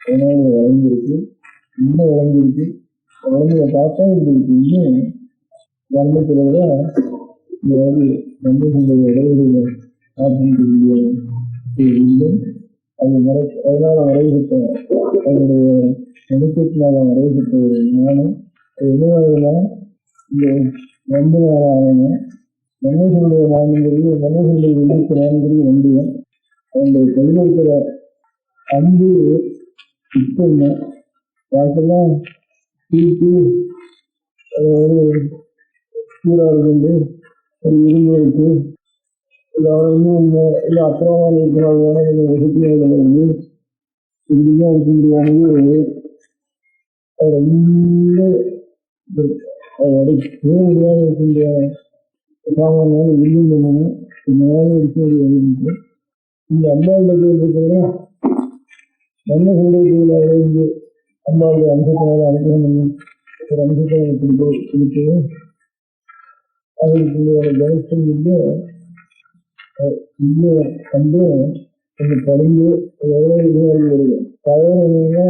உணவு வளர்ந்துருக்கு இன்னும் வளர்ந்துருக்கு வளர்ந்து பார்த்தா உங்களுக்கு இன்னும் வளர்ந்ததை விட இந்த மாதிரி நன்மைகளுடைய இடைவெளியை ஆற்றிக்க முடியாது. அது அதனால வரைவிட்ட அதனுடைய நடுக்கத்தினால வரைவிட்ட ஒரு ஞானம் என்னவாதுன்னா இந்த 2 நாளான மன்னர்களுடைய நான்கிறது மன்னர்களுடைய 24 ஒன்றியம் அவங்களுடைய கைவிடுக்கிற அன்பு சுத்தம்னா யாருக்கெல்லாம் தீர்த்து ஒரு சூறாவது ஒரு விரும்புகளுக்கு இல்லை அவரை இல்லை அப்புறமாக இருக்கிறாங்க வேணும் வசதியாக வந்து இப்படிதான் இருக்க முடியானது ரொம்ப முடியாத இருக்கின்ற சாமானியான வில்லியம் இருக்கிறது. இந்த அம்பாளுடைய இருக்கிற நல்ல சந்தேகத்தில் அடைந்து அம்பாளுடைய அம்சத்தினால அனுகிரகம் ஒரு அம்சத்தை கொடுத்து அதற்கு கணேசன் இல்லை வந்து கொஞ்சம் படிந்து எவ்வளோ இதுவாக வருது தவறுனா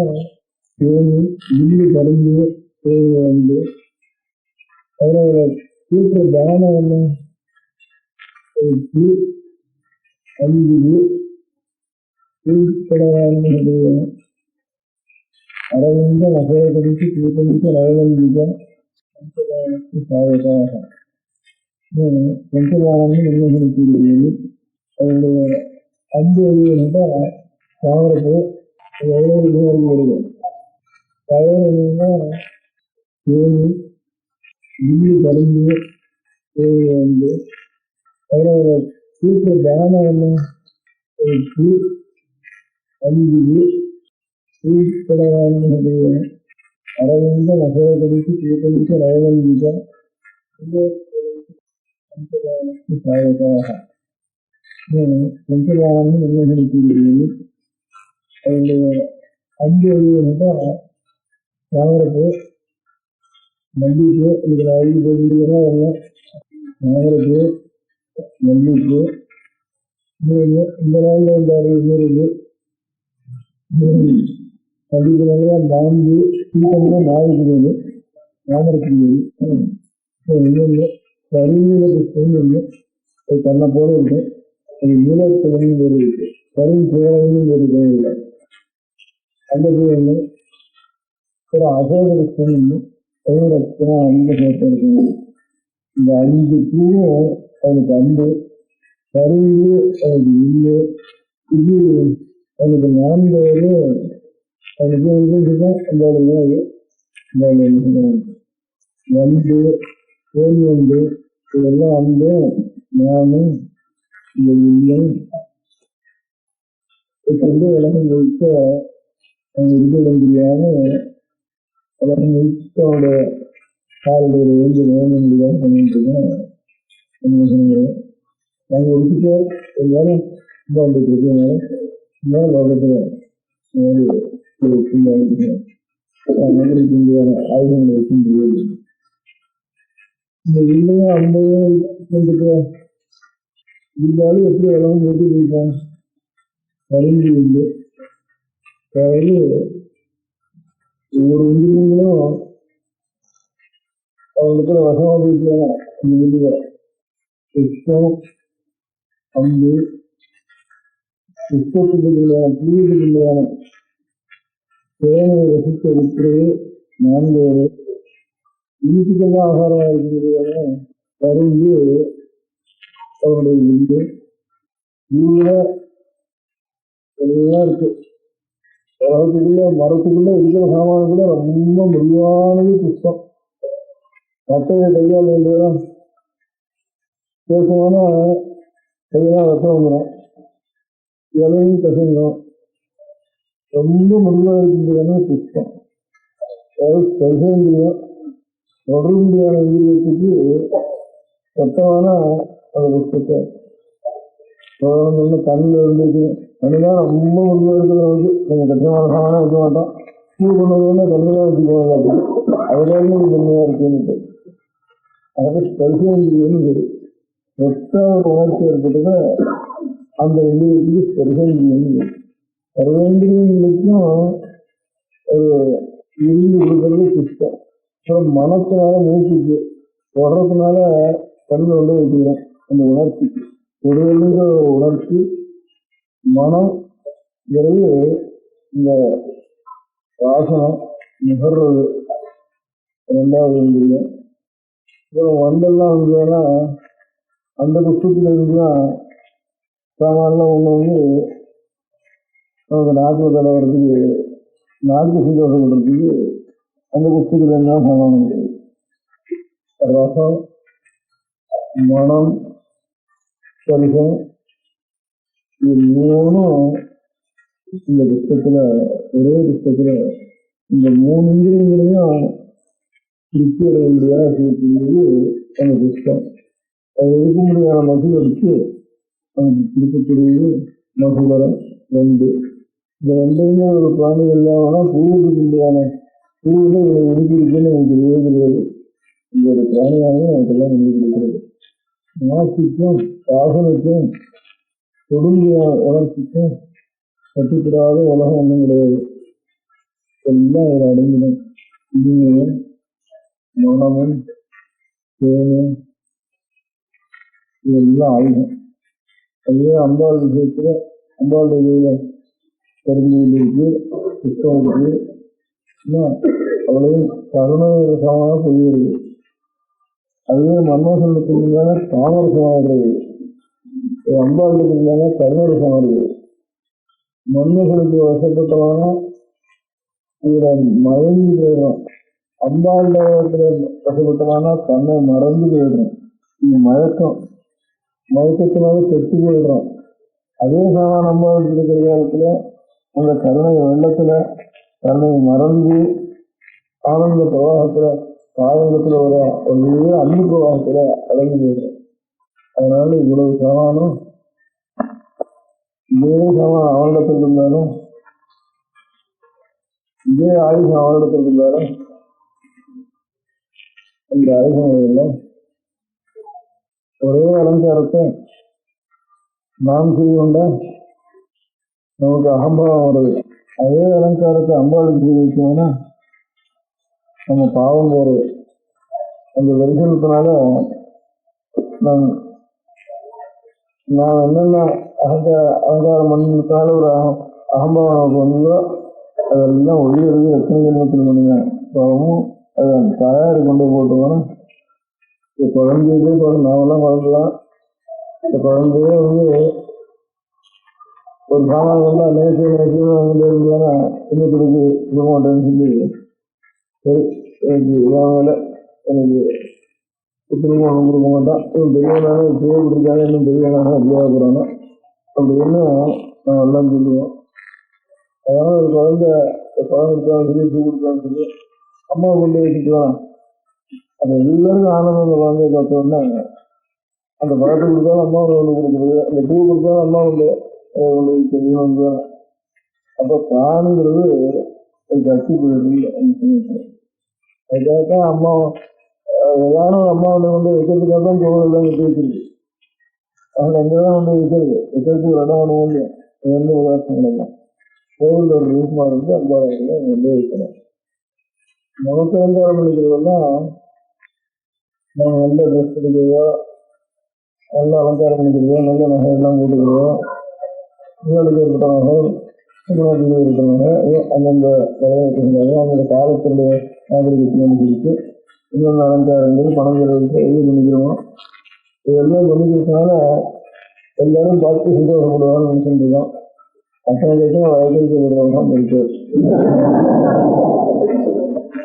தேனி இல்லு படிந்து தேவை வந்து அதோட தீர்க்க தானம் என்ன 5 தீர்ப்படாமல் அரவிந்த நகரத்திற்கு தீர்ப்பளிக்க நகரந்திக சாதகாக வெங்கடானந்து நிர்ணயிக்கிறது. அவருடைய அன்பு என்றால் தாவரப்பு எவ்வளோ இதுவாக வருது தவறுனா தேனி இல்லு படிந்து தேவை வந்து அதோட தீர்க்க தானம் என்ன 5 தீர்ப்படாமல் அரவிந்த நகரத்திற்கு தீர்ப்பளிக்க நகரந்திக சாதகாக வெங்கடானந்து நிர்ணயிக்கிறது. அவருடைய அன்பு என்றால் தாவரப்பு மல்லிகை இதுல 5 பேருன்னா நாகரப்பு மல்லிகை இந்த நாளில் வந்தாரு இன்னொரு மல்லிகைனால 4 தீபம்னா 4 கிடையாது நாகரப்பிரியது இன்னொன்று கருவீர புஷ்பம் கண்ணை போல இருக்கு. அது நீலத்திலும் ஒரு இருக்கு கரும் சோழனும் ஒரு இல்லை அந்த பேர் ஒரு அசோக புஷ்பம் ரத்தனா அன்பு சேர்த்து இருக்கு. இந்த 5 பூவும் அவனுக்கு அன்பு கருவிலே அவனுக்கு இல்லை இது அவனுக்கு 4 அவனுக்கு வந்து கோழி வந்து இதெல்லாம் வந்து நானும் இந்த இல்லை வந்து விளக்கம் முடிக்க அவங்க இருக்க முடியாம விளக்கம் முடிச்சோட காலுடைய வேண்டி வேணும் முடியாம பண்ணிட்டு இருக்கேன். நாங்கள் எடுத்துட்டு எல்லாரும் வந்துட்டு இருக்கோம். லோகத்தில் ஆயுதங்களை வைக்க முடியாது. இந்த இல்லையும் அம்பையும் வந்துட்டு இருந்தாலும் எப்படி விளக்கம் போட்டு போயிட்டான் கரும்பு இல்லை. அதாவது ஒவ்வொரு உயிரினங்களும் அவங்களுக்கு வசமாக இந்த வில்லுவை இஷ்டம் அம்பு, புஷ்பத்துக்கு இல்லையான புளியத்துக்கு இல்லையான தேவையை ரசிக்க இருக்கிறது 4 இனிப்புக்கெல்லாம் ஆகாரம் இருக்கிறது கரும்பு அவருடைய வில்லு எல்லாம் இருக்கு. உலகத்துக்குள்ள மரத்துக்குள்ள இருக்கிற சாமான் கூட ரொம்ப முடிவானது புஷ்பம். மட்டையை கையால் வேண்டியதான் பேசுவான கையெல்லாம் ரசம் வந்துடும், இலையும் கசங்கும். ரொம்ப முடிவாக இருக்கின்றன புஷ்பம். அதாவது ஸ்பர்சேந்திரியம் தொடர்புயான இந்திரியத்துக்கு சத்தமான அந்த புஷ்பத்தை கண்ணில் இருந்துச்சு. கண்ணுதான் ரொம்ப முடிவாக இருக்கிறது. வந்து நீங்கள் கஷ்டமான சாமானா வைக்க மாட்டோம், பூ கொண்டு கண்ணு தான் வச்சுக்கோங்க. அதுலேருந்து இது கம்மியாக இருக்குன்னு அது ஸ்பர்சேந்திரியம்னு பேரு. ஒரு உணர்ச்சி ஏற்பட்டத அந்த இந்திரியத்துக்கு ஸ்பர்சேந்திரியம்னு. சர்வேந்திரியங்களுக்கும் ஒரு இருந்து கொடுக்கறது புஷ்பம். அப்புறம் மனத்தினால மூச்சுக்கு தொடர்றதுனால கண்ணு வந்து வைக்கிறோம். அந்த உணர்ச்சிக்கு ஒருவருங்கிற உணர்ச்சி மனம் இந்த வாசனம் நுகர்றது 2வது இந்திரியம். அப்புறம் வண்டெல்லாம் இருந்ததுன்னா அந்த புஷ்பத்தில் இருந்துதான் சாமான்லாம் ஒன்று வந்து நமக்கு நாக்கில் தடவுறதுக்கு, நாக்கு சந்தோஷப்படுறதுக்கு அந்த புஷ்பத்தில் என்ன சாமான் இருக்குது. ரசம், மனம், ஸ்பர்சம், இது 3ம் இந்த புஷ்பத்தில் ஒரே புஷ்பத்தில் இந்த 3 இந்திரியங்களையும் திருப்தி அடைய முடியாத செய்யக்கூடியது அந்த புஷ்பம். அது எடுக்க முடியாத மசூல் அடித்து நமக்கு திருப்பக்கூடியது மசூலரம் 2. இந்த 2மே ஒரு பிராணிகள் இல்லாமல் பூவுக்கு இல்லையான பூவில் இதை ஒதுக்கிருக்குன்னு எனக்கு தெரியவே தெரியாது. இந்த ஒரு பிராணியானது நமக்கு எல்லாம் ஒதுக்கிருக்கிறது. நாசிக்கும் வாசனைக்கும் தொடுங்கிய உணர்ச்சிக்கும் கட்டுப்படாத உலகம் ஒன்றும் கிடையாது. எல்லாம் ஒரு அடங்கிடும். இனிமையும் மனமும் தேனும் இதெல்லாம் ஆயுதம். அதுவே அம்பாள் விஷயத்துல அம்பாளுடைய கையில கருமையில் இருக்கு, புத்தகம் இருக்கு. இன்னும் அவளையும் கருணை ரசமாக பொழியிருக்கு. அதுவே மன்மோசனத்துக்கு இருந்தாங்க காமரசமாகிறது. அம்பாளுக்கு இருந்தாங்க கருணை ரசமாக இருக்குது. மன்மோசனுக்கு வசப்பட்டவான இதில் மயங்கி போயிடும். அம்பாளுடைய வசப்பட்டவானா தன்னை மறந்து போயிடும். இது மயக்கத்தினால கெட்டு போயிடுறோம். அதே சாமான அம்பாளுக்கு இருக்கிற காலத்துல அந்த கருணை வெள்ளத்துல தன்னை மறந்து ஆனந்த பிரவாகத்துல ஆனந்தத்துல ஒரு அன்பு பிரவாகத்துல அடங்கி போயிடும். அதனால இவ்வளவு சமானம் இதே சமானம் அவனிடத்தில் இருந்தாலும், இதே ஆயுதம் அவனிடத்தில் இருந்தாலும் அந்த ஆயுதம் ஒரே அலங்காரத்தை நாம் செய்து கொண்டா நமக்கு அகம்பாவம் வருது. அதே அலங்காரத்தை அம்பாளுக்கு செய்து வச்சோம்னா நம்ம பாவம் போறது. அந்த தரிசனத்தினால நான் என்னென்ன அலங்காரம் பண்ணினால ஒரு அகம்பாவம் நமக்கு வந்ததோ அதெல்லாம் ஒளியறது எத்தனை ஜென்மத்தில் பண்ணுங்க பாவமும் அதை தயாரி கொண்டு போட்டோம்னா குழந்தையே நாமெல்லாம் குழந்தைலாம் இந்த குழந்தையே வந்து ஒரு சாமான் வந்து நேசியம் இருந்தானா இன்னும் கொடுக்கு இருக்க மாட்டேன்னு சொல்லி சரி எனக்கு இவன் மேல எனக்கு திரும்ப ஒன்றும் கொடுக்க மாட்டான். இவன் பெரியவனான இப்படியே கொடுத்துருக்காங்க, இன்னும் பெரியவனான அப்படியே போறானா அப்படின்னு நம்ம எல்லாம் சொல்லுவோம். அதனால ஒரு குழந்தை இருக்கான்னு சொல்லி பூ கொடுத்தான்னு சொல்லி அம்மா கொண்டு வச்சுக்கலாம். அந்த எல்லாருக்கும் ஆனந்தம். அந்த குழந்தைய பார்த்தோம்னா அந்த பழத்தை கொடுத்தாலும் அம்மா ஒன்று கொடுக்குறது, அந்த பூ கொடுத்தாலும் அம்மா ஒன்று கொண்டு தெரியும். அப்போ பிராணிங்கிறது ஒரு கட்சி போயிடுது. அதுக்காகத்தான் அம்மா ஏதான அம்மா ஒன்று கொண்டு வைக்கிறதுக்காக தான் கோவிலெல்லாம் கட்டி வச்சிருக்கு. அதில் எங்கேதான் கொண்டு வைக்கிறதுக்கு ஒரு இடம் ஒன்று வந்து எந்த உதாரணங்கள் எல்லாம் கோவில் ஒரு ரூபமா இருந்து அம்மா கொண்டு வைக்கணும். நமக்கு வந்து பண்ணிக்கிறதெல்லாம் நம்ம நல்ல ட்ரெஸ் எடுக்கிறதோ நல்ல அலங்காரம் பண்ணிக்கிறோம், நல்ல நகை எல்லாம் போட்டுக்கிறோம். இவங்களுக்கு இருக்கிற நகை குணத்தில் இருக்கிற நகை அந்தந்த விளையாட்டுங்கிறாங்க. அந்த காலத்தினுடைய நாகரிகத்தை அனுப்பிச்சு இன்னொன்று அலங்காரங்கள் பணங்கள் இது பண்ணிக்கிறோம். இதெல்லாம் பண்ணிக்கிறதுனால எல்லாரும் பார்த்து சந்தோஷப்படுவான்னு நினைச்சுருக்கோம். அத்தனை பேருக்கும் வயதிற்கு விடுறவங்க இருக்கு.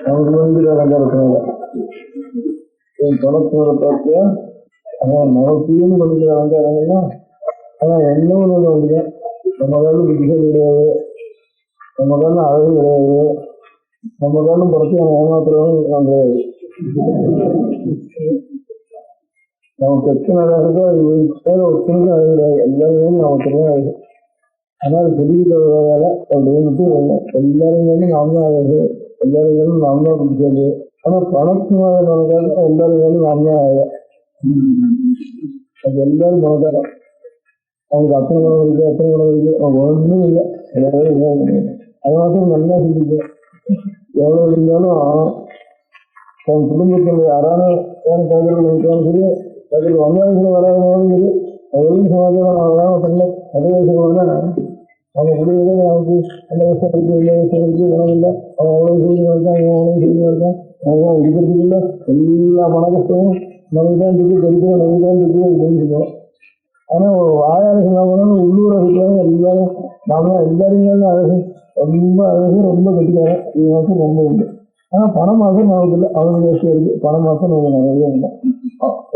நமக்கு வந்து அலங்காரத்தினால என் தொடர்ச்சியோட பார்த்தியா நமக்குன்னு பண்ணிக்கிற அலங்காரங்கள்னா ஆனால் என்ன ஒன்று வந்துங்க. நம்ம காலம் புத்திகள் கிடையாது, நம்ம காலம் அழகு கிடையாது, நம்ம காலம் படத்தை நம்ம ஏமாத்துறவங்க கிடையாது. நமக்கு எத்தனை அழகோ ஒருத்தனுக்கும் அழகு கிடையாது, எல்லாருமே நமக்கு தான் அழகு. ஆனால் தெரிவிக்கிற வேலை அப்படின்ட்டு எல்லாருமே நாம் தான் அழகு, எல்லாரும் நாம் தான் பிடிச்சது. ஆனால் பணத்தினால நமக்காக எல்லாரும் நாம் தான் அழகு. அது எல்லாரும் பணக்காரம், அவங்களுக்கு அத்தனை குணம் இருக்கு, அத்தனை குணம் இருக்கு, அவங்க ஒன்றும் இல்லை. அது மாத்திரம் நல்லா சிந்திக்கும். எவ்வளோ இருந்தாலும் தன் குடும்பத்தில் யாரான தகவல்கள் வைத்தாலும் சரி, அதில் வந்தாலும் வராதனாலும் சரி, அவர்களும் சமாதானம் ஆகலாம். தன்னை கடைவேசமான அவங்க குடியிலே நமக்கு அந்த விஷயம் இருக்கு, இல்லை விஷயம் இருக்கு, குணம் இல்லை, அவன் அவ்வளோ செய்தியாக இருக்கான், இவன் அவ்வளோ செய்தியாக இருக்கான், அவங்க இருக்கிறதுக்கு இல்லை. எல்லா பண கஷ்டமும் நமக்கு தான் இருக்கு, தெரிஞ்சுக்கணும், நமக்கு தான் இருக்கு தெரிஞ்சுக்கணும். ஆனால் வாயால் சொன்னாலும் உள்ளூர் அழைக்கலாம் எல்லாரும் நாம எல்லாருமே அழகு, ரொம்ப அழகு, ரொம்ப கட்டிக்காரன். இது மாதம் ரொம்ப உண்டு. ஆனால் பணம் மாதம் நமக்கு இல்லை, அவனுக்கு விஷயம் இருக்கு. பணம் மாதம் நமக்கு நிறைய இல்லை.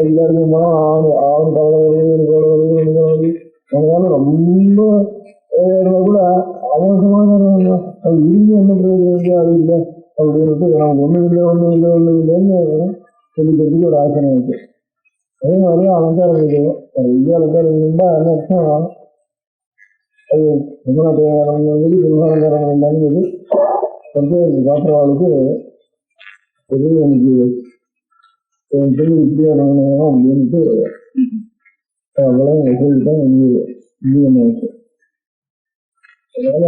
எல்லாருக்கும் பணம் ஆவணம் கவலை வருது, கவலை வருது, எனக்கு வருது. அதனால ரொம்ப கூட அவசரமாக அது இருந்து என்ன பிரயோஜனம் அது இல்லை அப்படின்ட்டு நமக்கு ஒன்றும் இல்லை, ஒன்றும் இல்லை, ஒன்றும் இல்லைன்னு சொல்லிக்கிறதுக்கு ஒரு ஆசனை இருக்கு. அதே மாதிரி அலங்காரம் இருக்குது. நிறைய அலங்காரம் இருந்தால் என்ன அர்த்தம், அது திருமணாலங்காரங்கள் திருமணாலங்காரங்கள் இருந்தாலும் சந்தேகத்துக்கு காட்டுறவாளுக்கு எது எனக்கு என் பெண் இப்படியான அப்படின்ட்டு அவ்வளோ சொல்லிதான் இந்திய இருக்கு. அதனால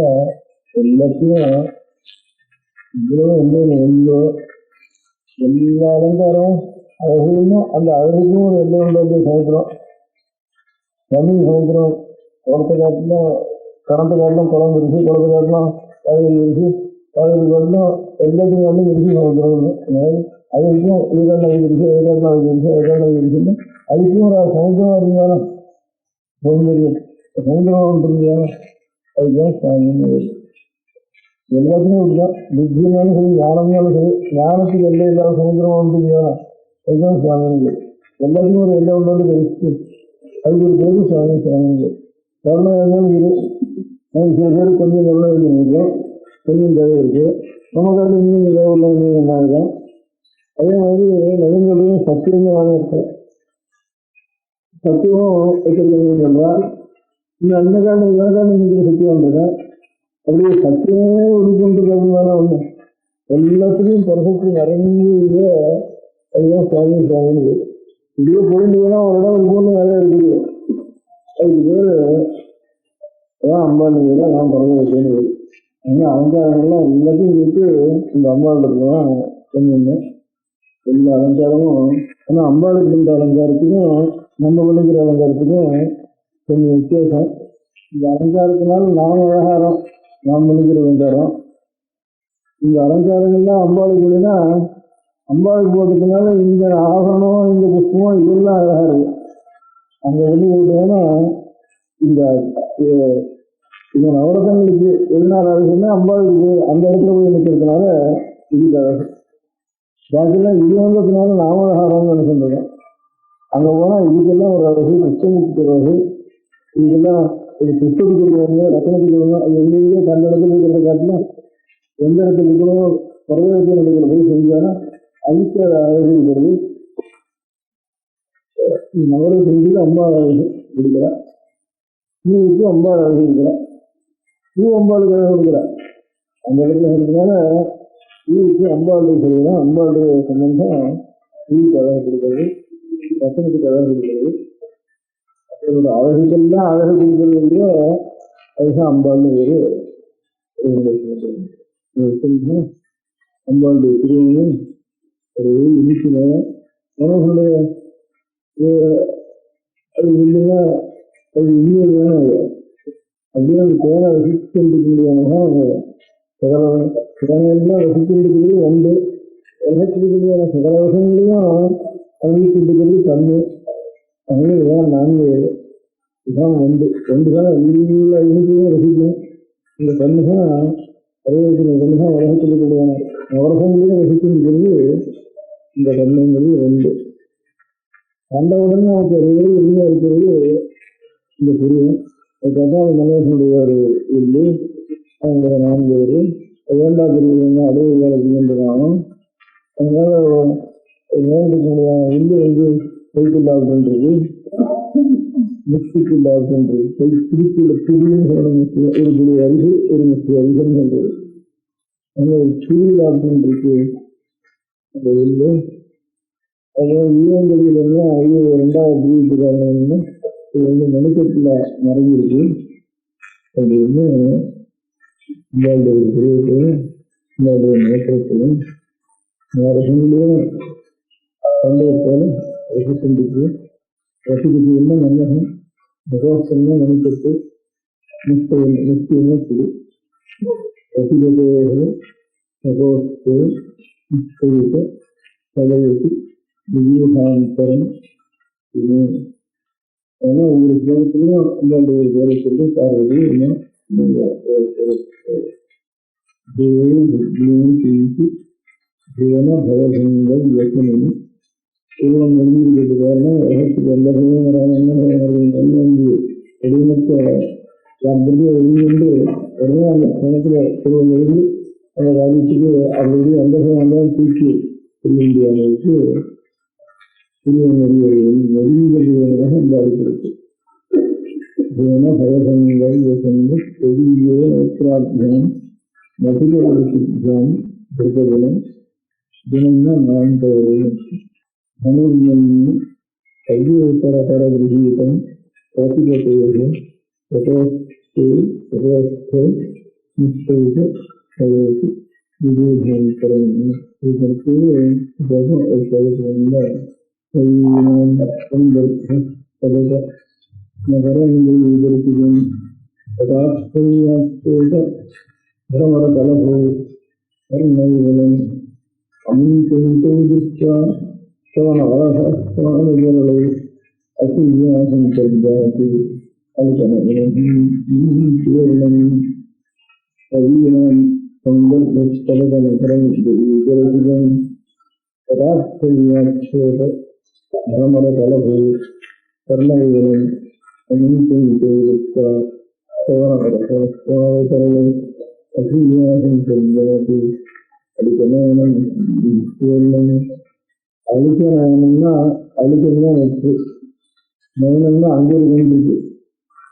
எல்லாத்தையும் இவ்வளோ எல்லோ எல்லா அலங்காரம் அழகுன்னா அந்த அழகுக்கும் ஒரு எல்லை உண்டு. சமுத்திரம் தமிழ் சமுத்திரம் குளத்தை காட்டிலும் கடந்த காட்டிலும் குளம் இருக்கு, குளத்தை காட்டிலும் காய்கறி இருக்கு, காய்கறி காட்டிலும் எல்லாத்தையும் வந்து இருக்கு சமுத்திரம். அதுக்கும் இதுக்கான இருக்கு, எதுக்கான இருக்கு, எதுக்கான இருக்குன்னு அதுக்கும் ஒரு சமுத்திரம் இருந்தாலும் சௌந்தரியம் சமுத்திரம் இருந்தாலும் அதுதான் எல்லாத்துக்கும் இருக்குதான். புத்தினாலும் சரி, ஞானம்னாலும் சரி, ஞானத்துக்கு எல்லை இல்லாத சமுத்திரம் வந்துருந்தாலும் அதுதான் சுவாமிகள். எல்லாத்துக்கும் ஒரு எல்லை உள்ளது தெரிவிச்சு அதுக்கு ஒரு பேரு சுவாமிகள். கருணை இருந்தாலும் இரு, சில பேர் கொஞ்சம் நல்ல இருக்கும், கொஞ்சம் தேவை இருக்கு. நம்ம காலில் இன்னும் தேவை உள்ள என்ன. அதே மாதிரி நெடுங்களையும் சத்தியமே வாங்கியிருக்கேன். சத்தியமும் வைக்கிறீங்கன்னு சொல்றால் இன்னும் அந்த காலம் இந்த காலம் இருக்கிற சத்தியம் வந்திருக்கேன். அப்படியே சத்தியமே உடுக்கொண்டிருக்கிறதுனால ஒண்ணு எல்லாத்துக்கும் பரசத்து நிறைய அதுதான் சுவாமி சுவாமின்னு. இப்படியே போயிட்டு ஒரு இடம் இருக்குன்னு வேலை இருக்குது. அதுக்கு பேரு அதான் அம்பாளுக்கு தான் நான் பிறகு வச்சேன்னு. ஏன்னா அலங்காரங்கள்லாம் எல்லாத்தையும் சேர்த்து இந்த அம்பாளுக்குதான் சொன்னேன். எல்லா அலங்காரமும் ஆனால் அம்பாளுக்கு இந்த அலங்காரத்துக்கும் நம்ம பண்ணிக்கிற அலங்காரத்துக்கும் கொஞ்சம் வித்தியாசம். இந்த அலங்காரத்தினால நாம் அலங்காரம், நாம் பண்ணிக்கிற அலங்காரம். இந்த அலங்காரங்கள்லாம் அம்பாளுக்கு இல்லைன்னா அம்பாளுக்கு போட்டதுனால இந்த ஆகணும், இந்த புஷ்பம் இதெல்லாம் அழகாக இருக்கு. அங்கே வெளியே விட்டோன்னா இந்த நவரத்தங்களுக்கு எதுனால அழகுன்னா அம்பாளுக்கு அந்த இடத்துல போய் நிற்கிறதுனால இதுக்கு அழகு. பாக்கெல்லாம் இது வந்ததுனால நாம அழகாரம்னு நினைச்சுருக்கோம். அங்கே போனால் இதுக்கெல்லாம் ஒரு அழகு, புஷ்பமுக்கு அழகு, இதுக்கெல்லாம் இது புஷ்பத்துக்கு இருக்கிறவங்க, ரத்தனத்துக்கு இருக்கிறவங்க, அது எங்கேயே தந்த இடத்துல இருக்கிறத காட்டிலும் எந்த இடத்துல இருக்கணும் பரவாயில்ல நடக்கிற போய் செஞ்சாலும் அதுக்கு அழகு இருக்கிறது. நவர செஞ்சு அம்மா அழகு கொடுக்குறா, பூவுக்கு அம்மா அழகு இருக்கிறா, பூ அம்பாளுக்கு அழகு கொடுக்குறா. அந்த இடத்துல இருக்கிறதுனால பூவுக்கு அம்பாளுடைய சொல்லுதான், அம்பாளுடைய சம்பந்தம் பூவுக்கு அழகு கொடுக்கிறது, ரத்தனத்துக்கு அழகு கொடுக்கிறது. அதோட அழகுக்கெல்லாம் அழகு கொடுக்கிறது இல்லையோ அதுதான் அம்பாள்னு வேறு அம்பாளுடைய திருவண்ணு ஒரு இனிப்பின மனசுடைய அது இல்லைன்னா அது இன்னொரு தானே. அப்படியே அந்த தேனை ரசிக்கின்றதுக்கான சிவனையெல்லாம் ரசிக்கின்றது உண்டு. ரசிக்கின்றதுக்கான சகல வசங்களையும் அனுபவிக்கின்றது கண்ணு. அதனால இதான் 4 இதான் உண்டு. 2 தான் எல்லா இனிப்பையும் ரசிக்கும். இந்த கண்ணு தான் 60 கண்ணு தான் உலகத்தில் கூடியான நவரசங்களையும் ரசிக்கின்றது. இந்த கண்ணுங்கிறது 2 கண்டவுடனே நமக்கு ஒரு உரிமை இருக்கிறது இந்த புரியும். கட்டாள மனோசனுடைய ஒரு இல்லை அவங்க 4 பேர் 2வது பிரிவுன்னா அடைவு வேலை செய்கின்றதாகும். அதனால நேரத்துக்குடைய இல்லை கைக்குள்ளாகுன்றது மிக்சிக்குள்ளாகுன்றது கை திருப்பியுள்ள பிரிவுன்னு ஒரு புரி அரிசி ஒரு மிக்சி அரிசன்றது அந்த பிரிவிலாகுன்றது அந்த இல்லை. அதாவது ஈவங்களிலாம் 2வது பிரிவுக்காரன்னு இது வந்து மனுஷத்துல மறைஞ்சிருக்கு. அது வந்து இந்தாளுடைய பிரிவுகளும் இந்தாளுடைய நேற்றத்திலும் ரசங்களையும் சந்தேகத்தாலும் ரசிக்கின்றது. ரசிக்கிறது என்ன நல்லகம் முகோசம்னா மனுஷத்து முக்தி என்னது ரசிகதையாக முகோத்து முக்தித்த தலைவச்சு விஜயகாந்தரம் இது. ஏன்னா ஒவ்வொரு ஸ்லோகத்திலையும் அந்த வேலை சொல்லி காரணம் இன்னும் பவசங்கள் இயக்கணும் பூர்வம் எழுந்திருக்கிறது. காரணம் உலகத்துக்கு எல்லாருமே வெளிமற்ற வெளியிட்டு உடனே அந்த கணக்கில் பூர்வம் எழுதி அந்த ராஜ்யத்துக்கு அப்படி அந்த வந்தால் தூக்கி சொல்ல முடியாத அளவுக்கு நெறிமுறையாக இந்த அழைப்பிருக்கு. பவசங்கள் இயக்கங்கள் பெரிய நேற்றாத்தியம் மதுரம் திருப்பதினம் தினம்னா 4 மனோன்யம் கையோத்தர கிரகீதம் பிரதிபதேக பிரதோஸ்தே பிரதோஸ்தே நிச்சயித கயோதி விஜயபங்கரம். இதற்கு நகரங்கள் இதற்கும் பிரமர கலபோ நைவலம் அமிந்தோ திருஷ்டா சவணவளை அசியாசம் சர்ஜாதி அல்கனம் கவியம் பொங்கல் நகரம் இதற்கும் பதார்த்தேத பிரமர கலபோ கர்ணவலம் அமிந்தோ திருஷ்டா சவணவளை அசியாசம் சர்ஜாதி அல்கனம் அழிக்கணும்னா அழிக்கணும்னா நெற்று நயனம்னா அங்கே இருக்கு.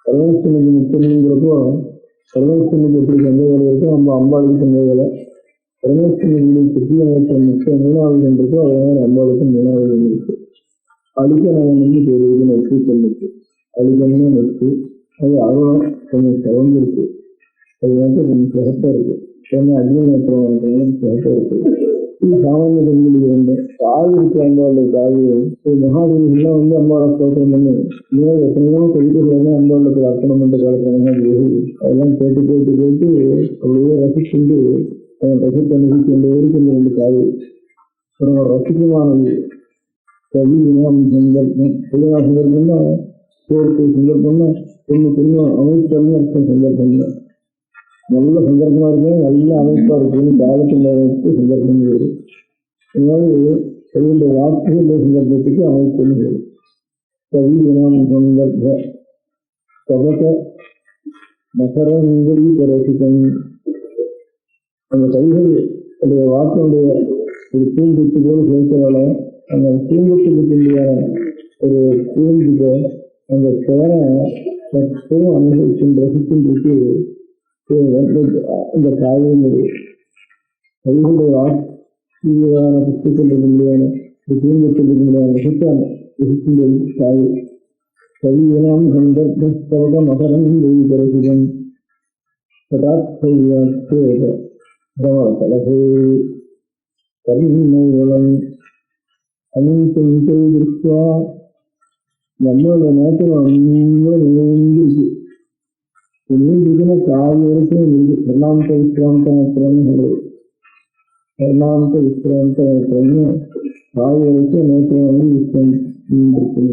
சர்வஸ்தனுக்கு முத்தனுங்கிறப்போ சர்வஸ்தனுக்கு எப்படி சந்தை வேலை இருக்கோ நம்ம அம்பாளுக்கு சந்தை வேலை. சர்வஸ்தனுக்கு சுற்றிய முக்கிய 3வது இருக்கோ அதே மாதிரி அம்பாளுக்கு 3வது இருக்கு. அழிக்க நயனம்னு தெரியுது நெற்று சொல்லுக்கு. அழிக்கணும்னா நெற்று அது அருணம் கொஞ்சம் சிறந்திருக்கு. அது வந்து கொஞ்சம் சிறப்பாக இருக்கு. ஏன்னா அக்னி நேற்றம் சிறப்பாக இருக்கு. இது சாமானிய பெண்களுக்கு வந்து காது இருக்கு. அம்பாளுடைய காது மகாதேவிகள்லாம் வந்து அம்பாவை ஸ்தோத்திரம் பண்ணி இன்னும் எத்தனையோ கவிதைகள் அம்பாளுக்கு அர்ப்பணம் பண்ண காலத்துல அதெல்லாம் கேட்டு கேட்டு கேட்டு அப்படியே ரசிச்சுண்டு ரசித்து அனுபவிச்சு 2 பேருக்கு 2 காது ரொம்ப ரசிக்கமானது. கவி இனம் சந்தர்ப்பம் பொதுவாக சந்தர்ப்பம்னா போருக்கு சந்தர்ப்பம்னா பொண்ணு அமைச்சர்னு அர்த்தம். சந்தர்ப்பம் நல்ல சந்தர்ப்பமா இருக்கு, நல்ல அமைப்பா இருக்குன்னு காலத்தில் அமைப்பு சந்தர்ப்பம் இருக்கு. இதனால சொல்லுடைய வாக்குகளுடைய சந்தர்ப்பத்துக்கு அமைப்பு கவி இனம் சந்தர்ப்ப சபக நகரங்கள் ரசிக்கம். அந்த கைகளுடைய வாக்குடைய ஒரு தூண்டுக்கு போல சேர்க்கிறதால அந்த தூண்டுக்கு ஒரு தூண்டுக்கு அந்த தேனை சற்றும் அனுபவிக்கும் ரசிக்கின்றது. இந்த காவியங்கள் கைகளுடைய வாக்கியான புத்தகத்திற்கு முடியான தூங்கத்திற்கு முடியான ரசித்தான ரசிக்கின்றது காவி. கவியனாம் சந்தர்ப்ப மகரம் ரசிகம் கலகு கரிநைவளம் அமிந்தா நம்மளோட நேரத்தில் ரொம்ப நீங்கிருக்கு. நீங்கிருக்குன்னா கால் வரைக்கும் இருக்கு. பரிணாமத்தை விஸ்ராந்த நேத்திரம்னு சொல்றது. பரிணாமத்தை விஸ்ராந்த நேத்திரம்னு கால் வரைக்கும் நேத்திரம் நீண்டிருக்கு.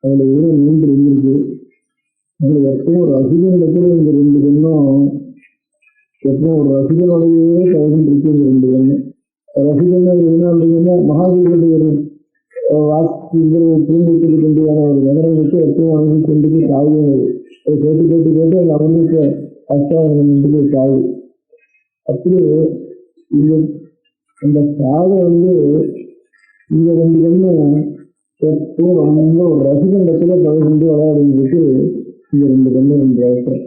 அதுல நீண்டு இருந்திருக்கு. அதுல எப்பவும் ஒரு ரசிகன் இடத்துல இந்த 2 கண்ணும் எப்பவும் ஒரு ரசிகனோடையே பழகிட்டு இந்த 2 கண்ணு. ரசிகன் என்ன மகாவீரனுடைய ஒரு வாக்கு திரும்பி வேண்டியான ஒரு நகரம் வச்சு எப்பவும் அணுகி கொண்டு போய் சாகுது. அதை கேட்டு கேட்டு கேட்டு அந்த அவங்களுக்கு கஷ்டம் நின்று போய் சாகு. அப்படி இந்த சாகை இந்த 2 கண்ணும் எப்பவும் ரொம்ப ஒரு ரசிகன் இடத்துல பழகிட்டு விளையாடுறதுக்கு இந்த 2 கண்ணு 2 ஏற்றம்.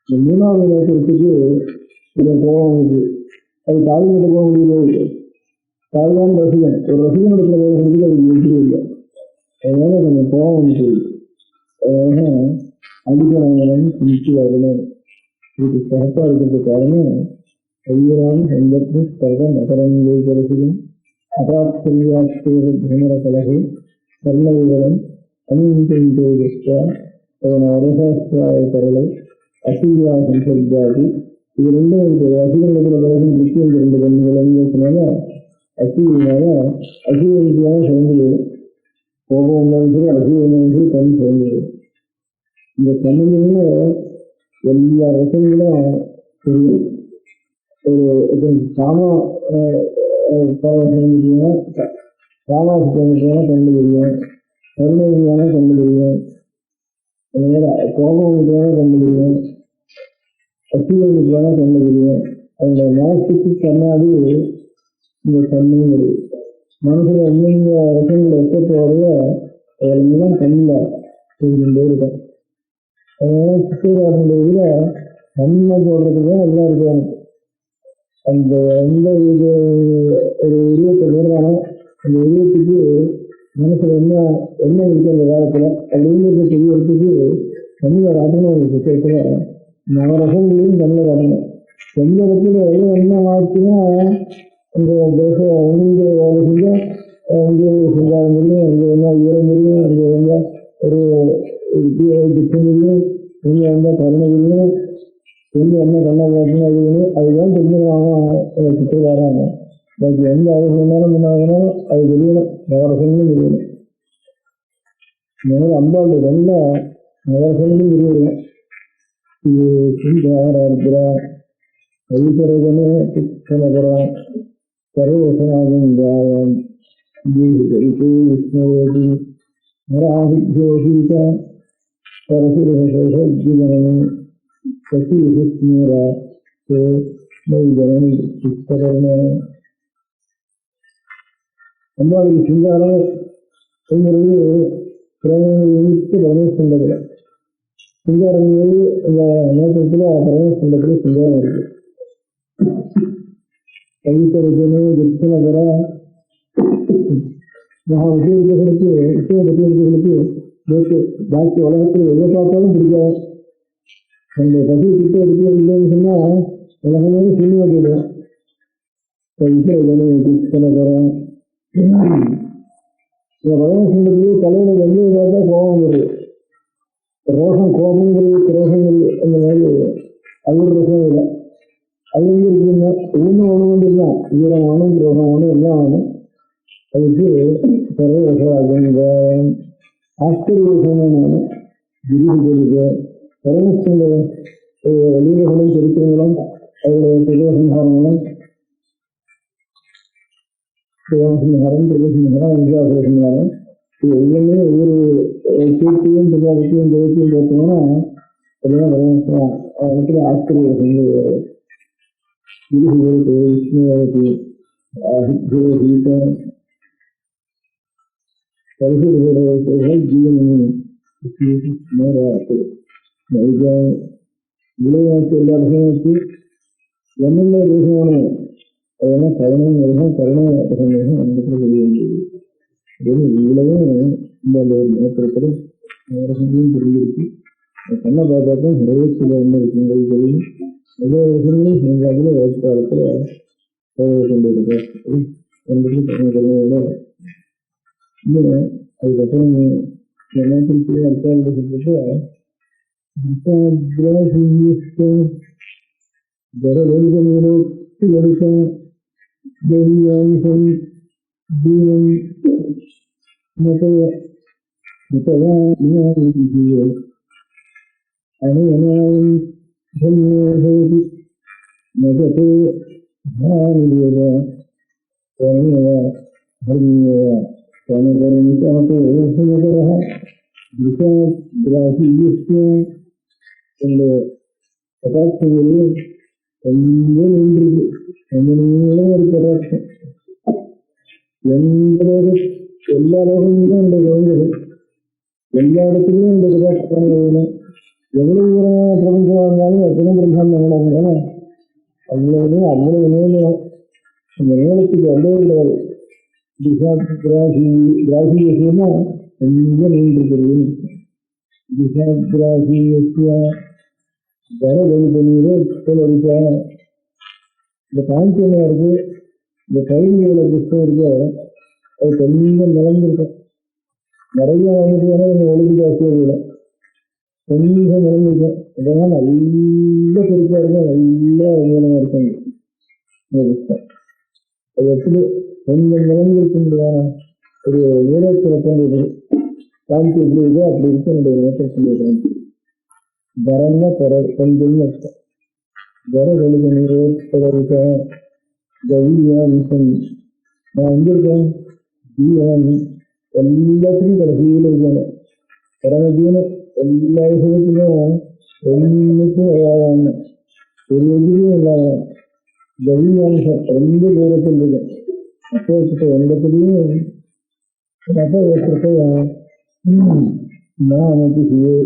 இந்த 3வது நேரத்துக்கு இதை கோபம் இருக்கு. அது தாய்கிட்ட போக முடியல. தாய்தான் ரசிகன். ஒரு ரசிகன் இடத்துல வேலைகளுக்கு அது எப்படி இல்லை. அதனால கொஞ்சம் கோபம் செய்யுது. அதனால அடிக்கிறாங்க குளிச்சு வரணும். இதுக்கு சிறப்பாக இருக்கிறது காரணம் ஐயரான் சங்கத்து சர்வ நகரங்களை ரசிகன் அபாத்சல்யாட்சேர பிரமர கலகை சர்ணவிவரம் அணிந்திருஷ்டா அவன் அரசாஸ்திராய கரலை அசூயா சம்பர்ஜாதி. இது 2 ரசிகர்கள் பழகும் திருஷ்டி. இந்த 2 கண்ணுகள் அசூயினால அசூயத்தியான சேர்ந்து கோபம் இருந்தாலும் சரி அசூயம் சரி கண் சேர்ந்து இந்த கண்ணில எல்லா ரசங்களும் தெரியும். ஒரு சாமா சேர்ந்துட்டீங்கன்னா சாமாசு சேர்ந்துட்டீங்கன்னா கண்ணு தெரியும். கருணையான கண்ணு தெரியும். கோபம் கண்ணு தெரியும். அசூயத்துக்கான கண்ணு தெரியும். அந்த மனசுக்கு கண்ணாடி இந்த கண்ணும் வருது. மனசுல எந்தெந்த ரசங்களை எக்கத்தோடைய அதெல்லாம் கண்ணில் செஞ்சுட்டே இருக்கும். அதனால சித்திராடனுடைய இதுல கண்ணை போடுறதுக்கு தான் எல்லாம் இருக்காங்க. அந்த எந்த இது ஒரு உருவத்தை போடுறானோ அந்த உருவத்துக்கு மனசுல என்ன இருக்கு அந்த காலத்துல அப்படின்னு தெரியறதுக்கு கண்ணில் காட்டணும். ஒரு சித்திரத்துல நவரசங்களையும் கண்ணில் காட்டணும். எந்த இடத்துல என்ன ஆச்சுன்னா அந்த தேசம் அங்கே வேலை செஞ்சால் அங்கே செஞ்சாலும் முடியும். அங்கே என்ன ஈர முடியும். அங்கே வந்தால் ஒரு திட்டம் முடியும். இங்கே வந்தால் கருணை முடியும். எங்கே என்ன கண்ணை காட்டணும் அது வேணும். அதுதான் தெரிஞ்சுருவாங்க சித்திரக்காரங்க. அதுக்கு எந்த அவசரமாலும் முன்னாலும் அது தெரியணும். நவரசங்களும் தெரியணும். அதனால அம்பாளுடைய கண்ணில் நவரசங்களும் தெரியணும். இது சிந்தாராத்ரா வைபரகனே சித்தனபுரம் சர்வசனாகந்தாயம் விஷ்ணோதி நராஹித்யோகீத பரசுரசோஜனமே சசிஸ்மீரா சே நைதனி சித்தகர்ணே. அம்பாளுக்கு சிங்காரம் என்கிறது பிரேமித்து பரமேஸ்வரத்தில் சிங்காரம் இந்த நேற்றத்தில் பரமேஸ்வரத்தில் சிங்காரம் இருக்கு. கைத்தறிக்கணும் விற்பனகர மகா விஷயங்களுக்கு பாக்கி உலகத்தில் எதை பார்த்தாலும் பிடிக்காது. அந்த பசி கிட்ட எடுத்து இல்லைன்னு சொன்னா உலகமே சொல்லி வைக்கிடும். கைத்தறிக்கணும் விற்பனகர இந்த பரமேஸ்வரத்துக்கு தலையில வந்து பார்த்தா கோபம் வருது. ரோகம் கோபங்கிறது ரோகங்கள் அந்த மாதிரி அது ஒரு ரசம் இல்லை. அது இருக்குங்க ஒன்று வந்துருந்தான் ஈரம் வேணும் ரோகம் வேணும் எல்லாம் வேணும். அதுக்கு சர்வசராஜங்க ஆஸ்திரிய வேணும். கிரிகளுக்கு பரமேஸ்வர லீலைகளும் சரித்திரங்களும் அவருடைய பிரதேசங்காரங்களும் சிவசங்காரம் பிரதேசங்காரம் விஜயாசங்காரம் இது எல்லாமே ஒவ்வொரு கீர்த்தியும் பிரஜாபத்தியும் ஜெயத்தையும் பார்த்தோம்னா எல்லாம் பரமேஸ்வரம் இடத்துல ஆஸ்திரிய விஷ்ணுவதி ஆதித்யோகீத பரிசுகள் ஜீவனி விளையாட்டு எல்லா ரசங்களுக்கு என்னென்ன ரசமான அதெல்லாம் கருணை ரசம் கருணை ரசம் அந்த வெளியேறது. இவ்வளவும் இந்த நேரத்தில் ரசங்களையும் தெரிஞ்சிருக்கு. கண்ணை பார்த்தாக்கா நிறைய சில என்ன இருக்குங்கிறது தெரியும். எல்லா ரசங்களையும் செஞ்சாலும் வயசு காலத்தில் கொண்டிருக்க என்பது கருணையோட இன்னும் அதுக்கப்புறம் எல்லாத்திற்கு அர்த்தம் சொல்லிட்டு எல்லா லோகங்களும் இந்த கவிஞர் எல்லா இடத்துலையும் இந்த கதாபாத்திரம் எவ்வளவு தூரம் பிரபஞ்சமாக இருந்தாலும் எத்தனை பிரம்மாண்டம் அவ்வளவு அவ்வளவு நேரம் இந்த நேரத்துக்கு அவ்வளவு கிடையாது. கிராசி விஷயமா ரொம்ப நீண்டிருக்கிறது. கிராசி இந்த காஞ்சியமா இருக்கு, இந்த கைதியோட புத்தகம் இருக்கு, அது கொஞ்சம் நடந்திருக்கும். நிறைய வாங்கிட்டு இந்த ஒழுங்கு ஜாஸ்தியாக இல்லை, கொஞ்சம் நடந்திருக்கும். இதெல்லாம் நல்ல பெருக்கா இருக்கும், நல்ல மூலமா இருக்கும். இந்த புத்தகம் அது எப்படி கொஞ்சம் நடந்திருக்குன்றதான ஒரு நீரத்திற்கு காஞ்சி எப்படி இருக்கோ அப்படி இருக்கு. என்னுடைய நேரத்தில் சொல்லியிருக்கிறேன். ஜரன்னா கொஞ்சம் அர்த்தம். ஜர கழித நீரோட கவியாம்சம் நான் எங்க இருக்கேன்? ஜீவன் எல்லாத்துக்கும் கடைசியில் இருக்காங்க. பரமஜீவன் எல்லா விஷயத்துக்கும் ஒன்றுக்கும் விளையாடாம ஒரு எதிரியும் இல்லாம கவியாம்சம் ரொம்ப தூரத்தில் இருக்கேன். அப்பேற்பட்ட எந்தத்திலையும் நான் அமைப்பு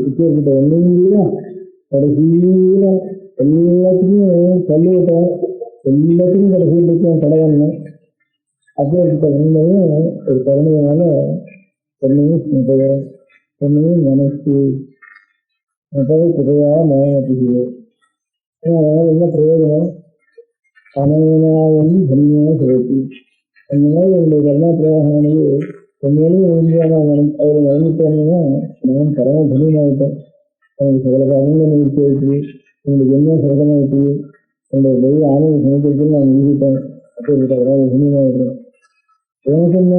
இப்பேற்பட்ட ஒன்றும் கடைசியில எல்லாத்துக்கும் தள்ளிவிட்டேன். எல்லாத்துக்கும் கடைசியில் இருக்கேன் தலைவன். அப்பேற்பட்ட உண்மையும் ஒரு கருணையினால என்னையும் என்னையும் மனசு குறையா மனசுகிறேன். என்ன பிரயோஜனம்? அனைவனாயும் தன்மையாக சிறப்பு அந்த மாதிரி என்னுடைய கருணா பிரவாகமானது உண்மையிலேயே உண்மையான அதில் வழங்கிட்டோம்னா நான் பரம புனிதமாகிட்டேன். எனக்கு சகல காரணங்களை நிறுத்தி வைத்து உங்களுக்கு என்ன சகலமாகிட்டு என்னுடைய தெய்வ ஆணையை சமைக்கிறதுக்கு நான் நிறுத்திட்டேன். அப்படி பரம புனிதமாகிட்டேன். எனக்கு என்ன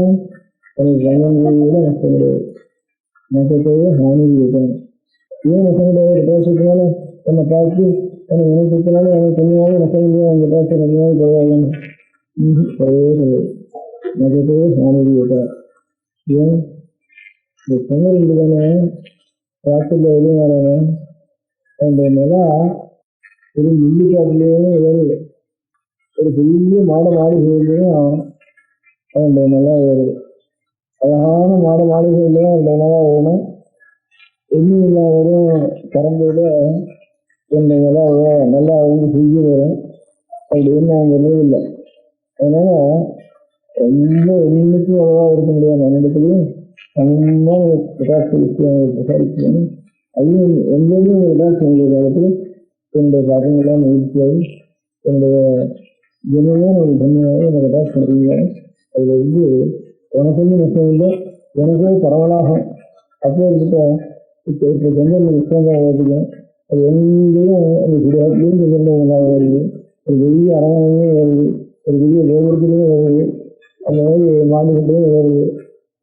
எனக்கு கண்ணன்ல நஷ்டம் கிடையாது, நஷ்டத்தையே ஹானி இருக்கேன். ஏன் நஷ்டம் கிடையாது? பேசுறதுனால என்னை பார்த்து எனக்கு நினைச்சதுனால எனக்கு கொஞ்சமாவது நஷ்டம் இல்லையா? அந்த பேச கொஞ்சமாவது பரவாயில்லைன்னு கிடையவே கிடையாது. நஷ்டத்தையே ஹானி இருக்கேன். ஏன் இந்த செங்கல் தானே ராத்திரியில் வெளியே வரானே அந்த நிலா ஒரு மில்லிக்காட்டிலேயே ஏறுது. ஒரு பெரிய மாளிகையிலையும் அந்த நிலா ஏறுது. அழகான மாளிகையிலையும் அந்த நிலா வேணும். இன்னும் இல்லாதவரும் கரம்பையில் இந்த நிலா நல்லா வந்து செஞ்சு வரும். அப்படி என்ன அங்கே இல்லை. அதனால ரொம்ப எண்ணிக்கும் அவ்வளவா இருக்க முடியாது. என்னிடத்துலையும் ரொம்ப பிரகாச விஷயம் பிரசாரிக்கணும். அதுவும் எங்கேயும் பிரகாசம் உள்ள காலத்தில் என்னுடைய காரணங்களாம் நிகழ்ச்சியாகி என்னுடைய ஜனமான ஒரு தன்மையாக என்னை பிரகாசம் முடியாது. அதில் வந்து உனக்கு நஷ்டம் இல்லை, எனக்கே பரவலாகும். அப்போ இருக்கிட்ட இப்போ செங்கல் நஷ்டமாக வருது. அது எங்கேயும் அந்த சிறுவாட்டிலையும் செங்கல் வருது. ஒரு பெரிய அரங்கமே வருது, ஒரு பெரிய கோபுரத்திலையும் வருது, அந்த மாதிரி மாநிலத்திலையும் வருது,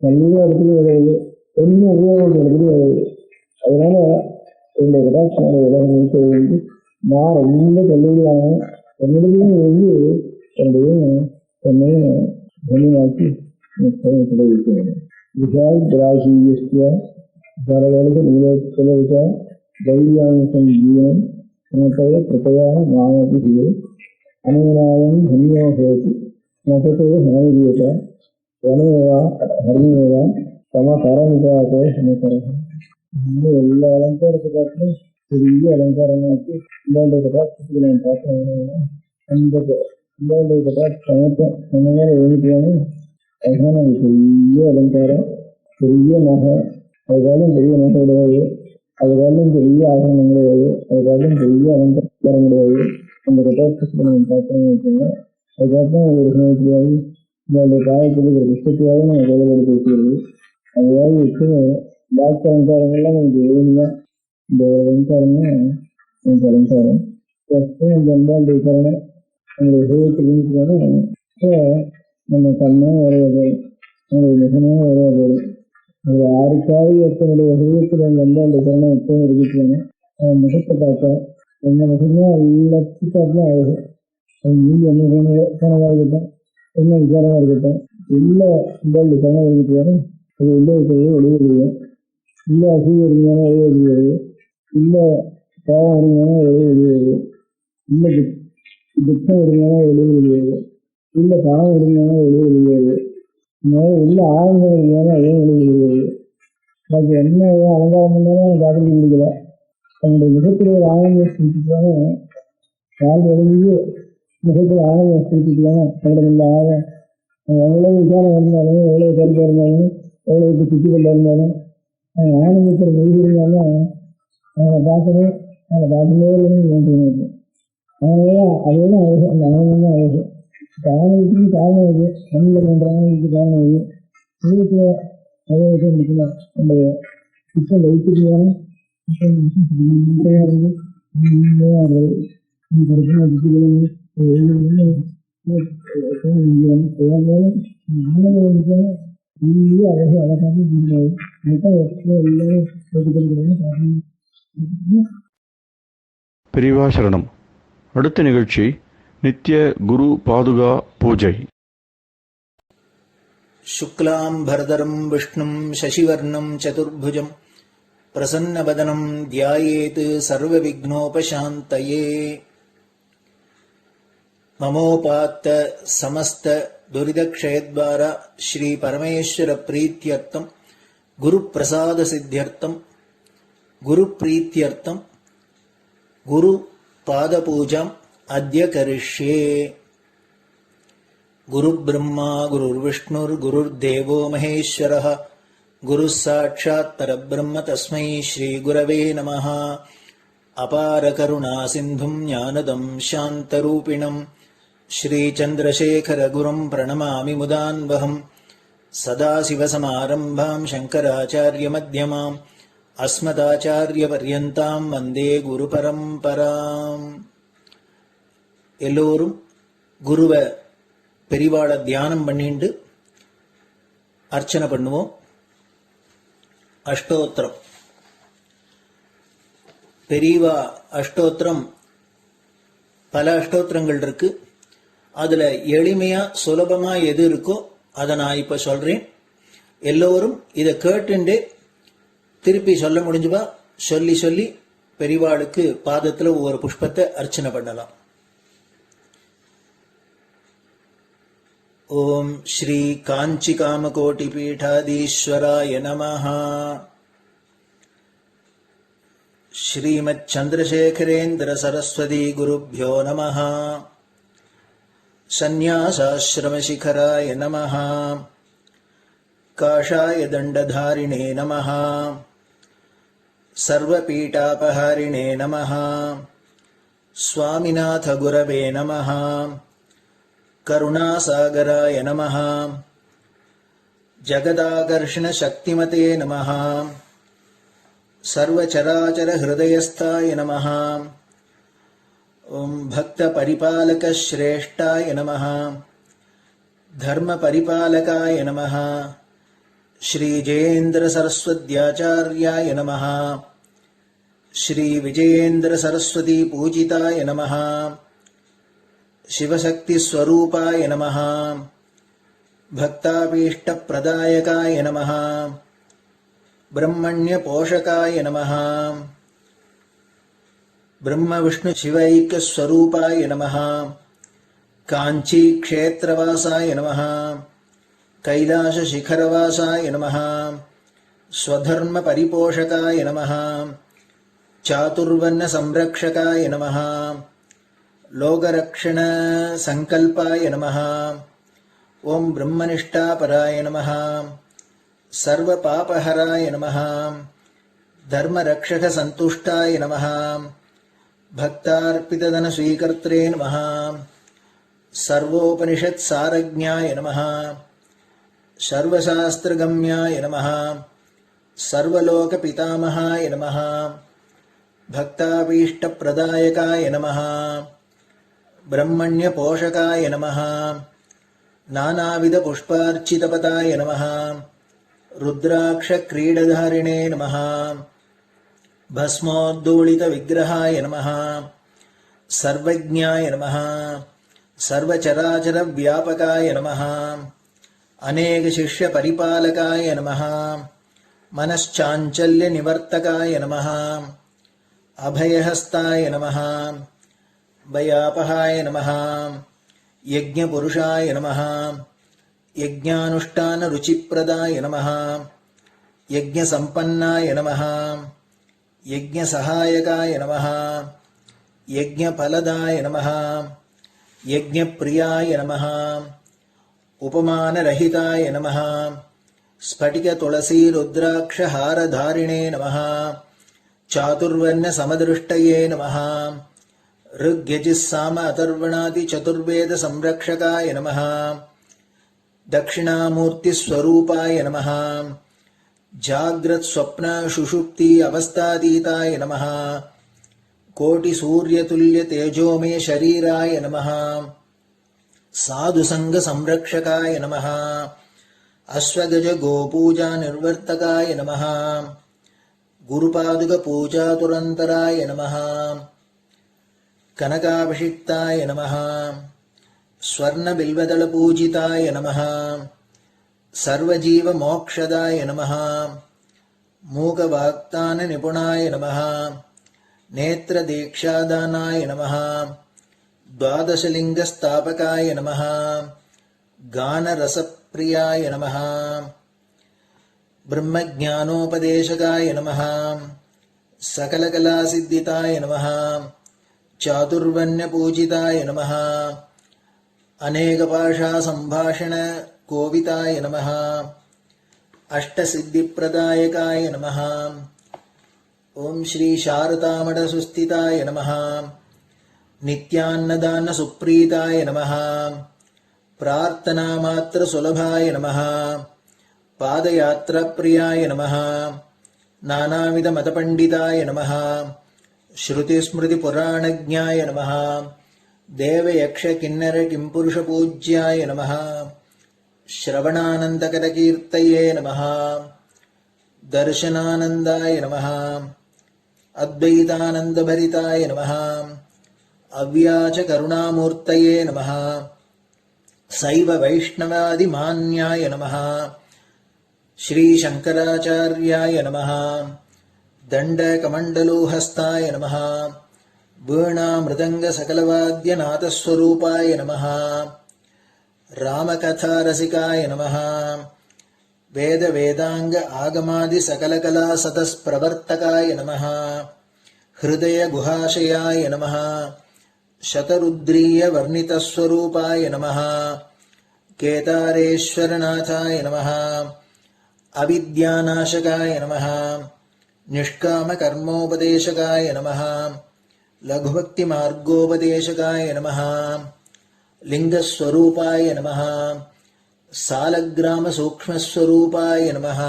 நல்ல இடத்துலையும் வருது, ஒன்றும் உபயோகம் இடத்துலையும் வருது. அதனால இந்த கடாட்சியான உலகம் இருக்கிறது வந்து நான் ரொம்ப கல்லூரியான என்னிடத்தையும் வந்து என்னையும் கண்ணியாக்கி கிடைக்கிறது. விஷால் திராட்சிய பரவலுக்கு நிலவிக்க தைரியாம்சம் ஜீவனம் உனக்கைய கிருப்பையாக மானதி செய்ய அனைவனாயும் தன்யோகேதி நசத்தைய ஹானிதீயத வனேவா ஹர்மேவா சம கரமிதாக்கோ சமகரம். எல்லா அலங்காரத்துக்காட்டிலும் பெரிய அலங்காரமாக்கி இந்தாண்ட கட்டாட்சத்துக்கு நான் பார்க்கிறேன். அந்த இந்தாண்ட கட்டாட்சி சமத்தம் அந்த மாதிரி எழுதிட்டாலும் அதுதான் அது பெரிய அலங்காரம், பெரிய நகை. அதுக்காலும் பெரிய நகை கிடையாது, அதுக்காலும் பெரிய ஆகரணம் கிடையாது, அதுக்காலும் பெரிய அலங்காரம் கிடையாது. அந்த கட்டாட்சத்துக்கு நம்ம பார்க்கிறோம் வச்சுங்க. அதுக்காகத்தான் ஒரு சமயத்திலேயாவது இந்த காயத்துக்கு ஒரு புத்தகத்தையாவது நம்ம வேலைப்படுத்தி வச்சுக்கிறது. அதையாவது வச்சு டாக்டர் அலங்காரங்கள்லாம் எனக்கு எழுதுனா இந்த அலங்காரமே எனக்கு அலங்காரம் இந்த அலங்காரம் நம்மளுடைய ஹிருதயத்துக்கு நம்ம கண்ணும் வரையாது, நம்மளுடைய முகமும் வரையாது. அது யாருக்காவது ஒருத்தனுடைய ஹிருதயத்தில் அந்த அலங்காரம் எப்பவும் இருக்குன்னு முகத்தை பார்த்தா என்ன முகமே எல்லாத்துக்காக அழகு. நீங்க என்ன கனவாக இருக்கட்டும், என்ன விசாரமாக இருக்கட்டும், இல்லை இந்த கனவு இருக்கிட்டு வரும். அது உள்ளே இருக்கிறது வெளியேறியும், இல்லை அசூய இருந்தாலும் வெளியேறுகிறது, இல்லை பாவம் இருந்தாலும் வெளியேறுகிறது, இல்லை துக்கம் இருந்தாலும் வெளியேறுகிறது, இல்லை பாவம் இருந்தாலும் வெளியேறுகிறது, இல்லை ஆழங்கள் இருந்தாலும் அதையும் வெளியேறுகிறது. அது என்ன அலங்காரம் பண்ணாலும் காட்டி முடிக்கல. தன்னுடைய முகத்தில் ஒரு ஆனந்த ஸ்திதிக்கான கால் வழங்கி முகத்தில் ஆனந்த ஸ்திதிக்கான தன்னுடைய ஆழம் எவ்வளவு விசாரம் இருந்தாலும், எவ்வளவு கருப்பாக இருந்தாலும், எவ்வளவு சுற்றிக்கொள்ள இருந்தாலும், அவங்க ஆனந்தத்தில் மொழி இருந்தாலும் அவனை பார்க்கணும், அவனை பார்க்கவே வேண்டும். அதனால அதெல்லாம் அழகு, அந்த ஆனந்தம் தான் அழகு. இப்போ ஆனந்தத்துக்கு காரணம் இது, மண்ணில் பண்ணுற ஆனந்தத்துக்கு காரணம் இது. வீட்டில் நிறைய விஷயம் இருக்கலாம். நம்முடைய சுத்தம் வைத்துக்கலாம் பெரியவா சரணம். அடுத்த நிகழ்ச்சி நித்திய குரு பாதுகா பூஜை. शुक्लां भरदरं विष्णुं शशिवर्णं चतुर्भुजं प्रसन्नवदनं ध्यायेत् सर्वविघ्नोपशान्तये. ममोपात्त समस्त दुरितक्षयद्वारा श्री परमेश्वर प्रीत्यर्थं गुरुप्रसाद सिद्ध्यर्थं गुरुप्रीत्यर्थं गुरुपादपूजाम् अद्य करिष्ये. गुरुब्रह्मा गुरुर्विष्णुर्गुरुर्देवो महेश्वरः गुरुः साक्षात् परब्रह्म तस्मै श्रीगुरवे नमः. अपारकरुणा सिन्धुं ज्ञानदं शान्तरूपिणं श्रीचन्द्रशेखरगुरुं प्रणमामि मुदान्वहम्. सदाशिवसमारम्भां शङ्कराचार्यमध्यमाम् अस्मदाचार्यपर्यन्तां वन्दे गुरुपरम्पराम्. எல்லோரும் குருவை பெரிவாளை தியானம் பண்ணிண்டு அர்ச்சனை பண்ணுவோம். அஷ்டோத்திரம். பெரியவா அஷ்டோத்திரம் பல அஷ்டோத்திரங்கள் இருக்கு. அதுல எளிமையா சுலபமா எது இருக்கோ அதை நான் இப்ப சொல்றேன். எல்லோரும் இதை கேட்டுண்டே திருப்பி சொல்ல முடிஞ்சுவா சொல்லி சொல்லி பெரிவாளுக்கு பாதத்துல ஒவ்வொரு புஷ்பத்தை அர்ச்சனை பண்ணலாம். ओम श्री कांची कामकोटि पीठाधीश्वराय नमः. श्रीमच्चंद्रशेखरेन्द्र सरस्वती गुरुभ्यो नमः. सन्यासाश्रम शिखराय नमः. काषाय दंडधारिणे नमः. सर्वपीठापहारिणे नमः. स्वामिनाथ गुरवे नमः. करुणासागराय नमः. जगदाकर्षण शक्तिमते नमः. सर्वचराचर हृदयस्थाय नमः. ओम भक्त परिपालक श्रेष्ठाय नमः. धर्म परिपालकाय नमः. श्री जयेन्द्र सरस्वत्याचार्याय नमः. श्री विजयेन्द्र सरस्वती पूजिताय नमः. शिवशक्ति स्वरूपाय नमः. भक्ताभीष्ट प्रदायकाय नमः. ब्रह्मण्य पोषकाय नमः. ब्रह्म विष्णु शिवैक्य स्वरूपाय नमः. कांची क्षेत्रवासाय नमः. कैलाश शिखरवासाय नमः. स्वधर्म परिपोषकाय नमः. चातुर्वर्ण संरक्षकाय नमः. लोकरक्षण संकल्पाय नमः. ओम ब्रह्मनिष्ठापराय नमः. सर्वपापहराय नमः. धर्मरक्षक संतुष्टाय नमः. भक्तार्पितधन स्वीकर्त्रे नमः. सर्वोपनिषत् सारज्ञाय नमः. सर्वशास्त्रगम्याय नमः. सर्वलोकपितामहाय नमः। भक्ताभीष्टप्रदायकाय नमः। ब्रह्मण्यपोषकाय नमः। नानाविधपुष्पार्चितपदाय नमः। रुद्राक्षक्रीडधारिणे नमः। भस्मोद्धूलितविग्रहाय नमः। सर्वज्ञाय नमः। सर्वचराचरव्यापकाय नमः। अनेकशिष्यपरिपालकाय नमः। मनश्चाञ्चल्यनिवर्तकाय नमः। अभयहस्ताय नमः। भयापहाय नमः। यज्ञपुरुषाय नमः। यज्ञानुष्ठानरुचिप्रदाय नमः। यज्ञसम्पन्नाय नमः। यज्ञसहायकाय नमः। यज्ञफलदाय नमः। यज्ञप्रियाय नमः। उपमानरहिताय नमः। स्फटिकतुलसीरुद्राक्षहारधारिणे नमः। चातुर्वर्ण्यसमदृष्टये नमः। ऋग्यजुस्साम अथर्वणादिचतुर्वेदसंरक्षकाय नमः। दक्षिणामूर्तिस्वरूपाय नमः। जाग्रत्स्वप्नसुषुप्ति अवस्थातीताय नमः। कोटिसूर्यतुल्यतेजोमय शरीराय नमः। साधुसङ्गसंरक्षकाय नमः। अश्वगजगोपूजानिर्वर्तकाय नमः। गुरुपादुकपूजातुरन्तराय नमः। कनकाभिषिक्ताय नमः। स्वर्णबिल्वदलपूजिताय नमः। सर्वजीवमोक्षदाय नमः। मूकवाक्ताननिपुणाय नमः। नेत्रदीक्षादानाय नमः। द्वादशलिङ्गस्थापकाय नमः। गानरसप्रियाय नमः। ब्रह्मज्ञानोपदेशकाय नमः। सकलकलासिद्धिताय नमः। चातुर्वर्ण्यपूजिताय नमः। अनेकभाषासम्भाषणकोविताय नमः। अष्टसिद्धिप्रदायकाय नमः। ॐ श्री शारदामठसुस्थिताय नमः। नित्यान्नदानसुप्रीताय नमः। प्रार्थनामात्रसुलभाय नमः। पादयात्राप्रियाय नमः। नानाविधमतपण्डिताय नमः। श्रुतिस्मृतिपुराणज्ञाय नमः। देवयक्षकिन्नरकिंपुरुषपूज्याय नमः। श्रवणानन्दकरकीर्तये नमः। दर्शनानन्दाय नमः। अद्वैतानन्दभरिताय नमः। अव्याचकरुणामूर्तये नमः। शैव वैष्णवादिमान्याय नमः। श्रीशङ्कराचार्याय नमः। दण्डकमण्डलोहस्ताय नमः। वीणामृदङ्गसकलवाद्यनाथस्वरूपाय नमः। रामकथारसिकाय नमः। वेदवेदाङ्ग आगमादिसकलकलासतस्प्रवर्तकाय नमः। हृदयगुहाशयाय नमः। शतरुद्रीयवर्णितस्वरूपाय नमः। केदारेश्वरनाथाय नमः। अविद्यानाशकाय नमः। निष्कामकर्मोपदेशकाय नमः। लघुभक्तिमार्गोपदेशकाय नमः। लिङ्गस्वरूपाय नमः। सालग्रामसूक्ष्मस्वरूपाय नमः।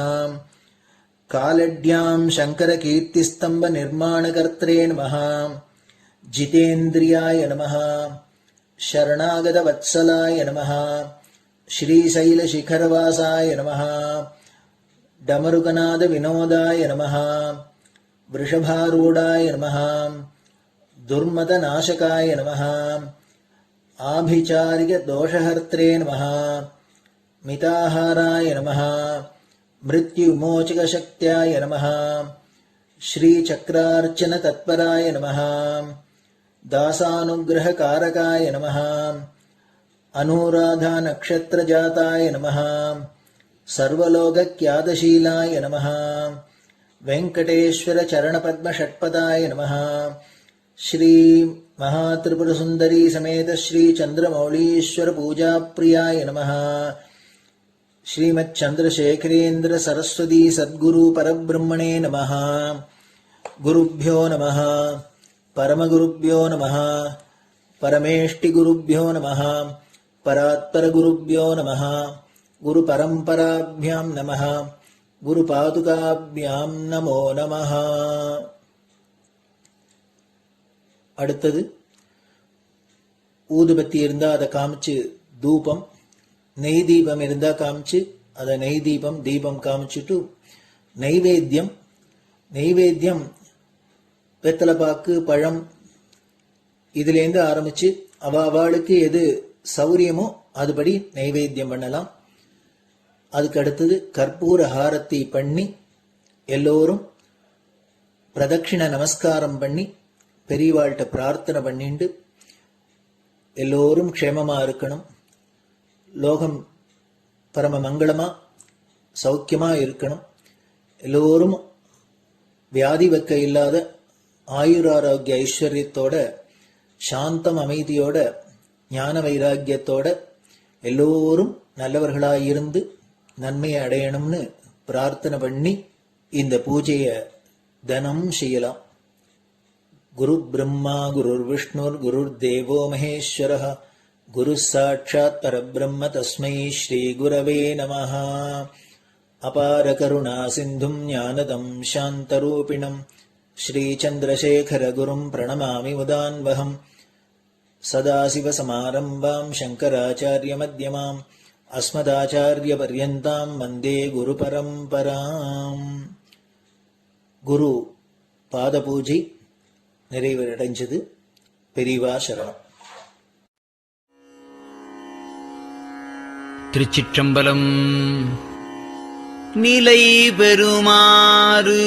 कालड्यां शङ्करकीर्तिस्तम्भनिर्माणकर्त्रे नमः। जितेन्द्रियाय नमः। शरणागतवत्सलाय नमः। श्रीशैलशिखरवासाय नमः। डमरुकनादविनोदाय नमः। वृषभारूढाय नमः। दुर्मदनाशकाय नमः। आभिचारिकदोषहर्त्रे नमः। मिताहाराय नमः। मृत्युमोचकशक्त्याय नमः। श्रीचक्रार्चनतत्पराय नमः। दासानुग्रहकारकाय नमः। अनुराधानक्षत्रजाताय नमः। सर्वलोकख्यातशीलाय नमः। वेङ्कटेश्वरचरणपद्मषट्पदाय नमः। श्री महात्रिपुरसुन्दरी समेत श्री चन्द्रमौलीश्वर पूजाप्रियाय नमः। श्रीमच्चन्द्रशेखरेन्द्र सरस्वती सद्गुरु परब्रह्मणे नमः। गुरुभ्यो नमः। परमगुरुभ्यो नमः। परमेष्टिगुरुभ्यो नमः। परात्परगुरुभ्यो नमः। गुरुपरम्पराभ्यां नमः। குரு பாதுகாபியாம் நமோ நமஹ. அடுத்தது ஊதுபத்தி இருந்தா அதை காமிச்சு தூபம், நெய் தீபம் இருந்தா காமிச்சு அதை நெய் தீபம் தீபம் காமிச்சுட்டு நைவேத்தியம். நைவேத்தியம் வெத்தலைப்பாக்கு, பழம் இதுலேருந்து ஆரம்பிச்சு அவளுக்கு எது சௌரியமோ அதுபடி நைவேத்தியம் பண்ணலாம். அதுக்கு அடுத்தது கற்பூர ஹாரத்தி பண்ணி எல்லோரும் பிரதட்சிண நமஸ்காரம் பண்ணி பெரியவாள்கிட்ட பிரார்த்தனை பண்ணிண்டு எல்லோரும் க்ஷேமமா இருக்கணும், லோகம் பரம மங்களமா சௌக்கியமா இருக்கணும், எல்லோரும் வியாதி வெக்க இல்லாத ஆயுராரோக்கிய ஐஸ்வர்யத்தோட சாந்தம் அமைதியோட ஞான வைராக்கியத்தோட எல்லோரும் நல்லவர்களாயிருந்து நன்மையை அடையணும்னு பிரார்த்தனை பண்ணி இந்த பூஜையை தினம் செய்யலாம். குரு பிரம்மா குருர் விஷ்ணுர் குருர் தேவோ மகேஸ்வரः குரு சாட்சாத் பரபிரம்ம தஸ்மை ஸ்ரீ குரவே நமः. அபார கருணா சிந்தும் ஞானதம் சாந்தரூபிணம் ஸ்ரீ சந்திரசேகர குரும் பிரணமாமி முதான்வகம். சதாசிவசமாரம்பாம் சங்கராச்சாரிய மத்யமாம் அஸ்மதாச்சாரிய பர்யந்தாம் வந்தே குரு பரம்பராம். குரு பாத பூஜை நிறைவடைஞ்சது. பெரியவா சரணம். திருச்சிற்றம்பலம். நிலை பெறுமாறு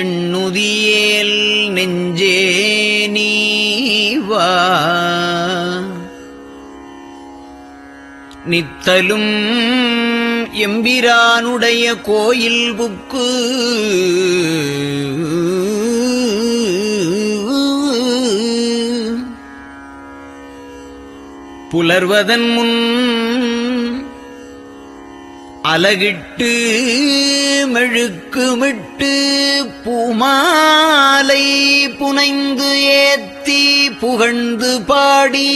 எண்ணுதியேல் நெஞ்சே நீவா, நித்தலும் எம்பிரானுடைய கோயில் புக்கு புலர்வதன் முன் அலகிட்டு மெழுக்குமிட்டு பூமாலை புனைந்து ஏத்தி புகழ்ந்து பாடி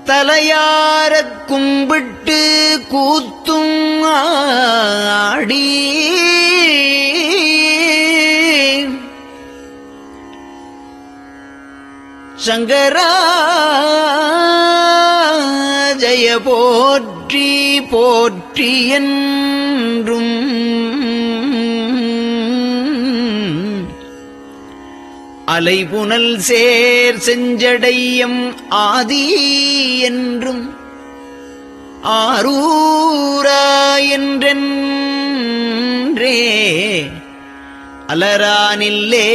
தலையாரக் கும்பிட்டு கூத்தும் ஆடி சங்கரா ஜய போற்றி போற்றி என்றும் அலைபுனல் சேர் செஞ்சடையம் ஆதி என்றும் ஆரூரா என்றென்றே அலரானில்லே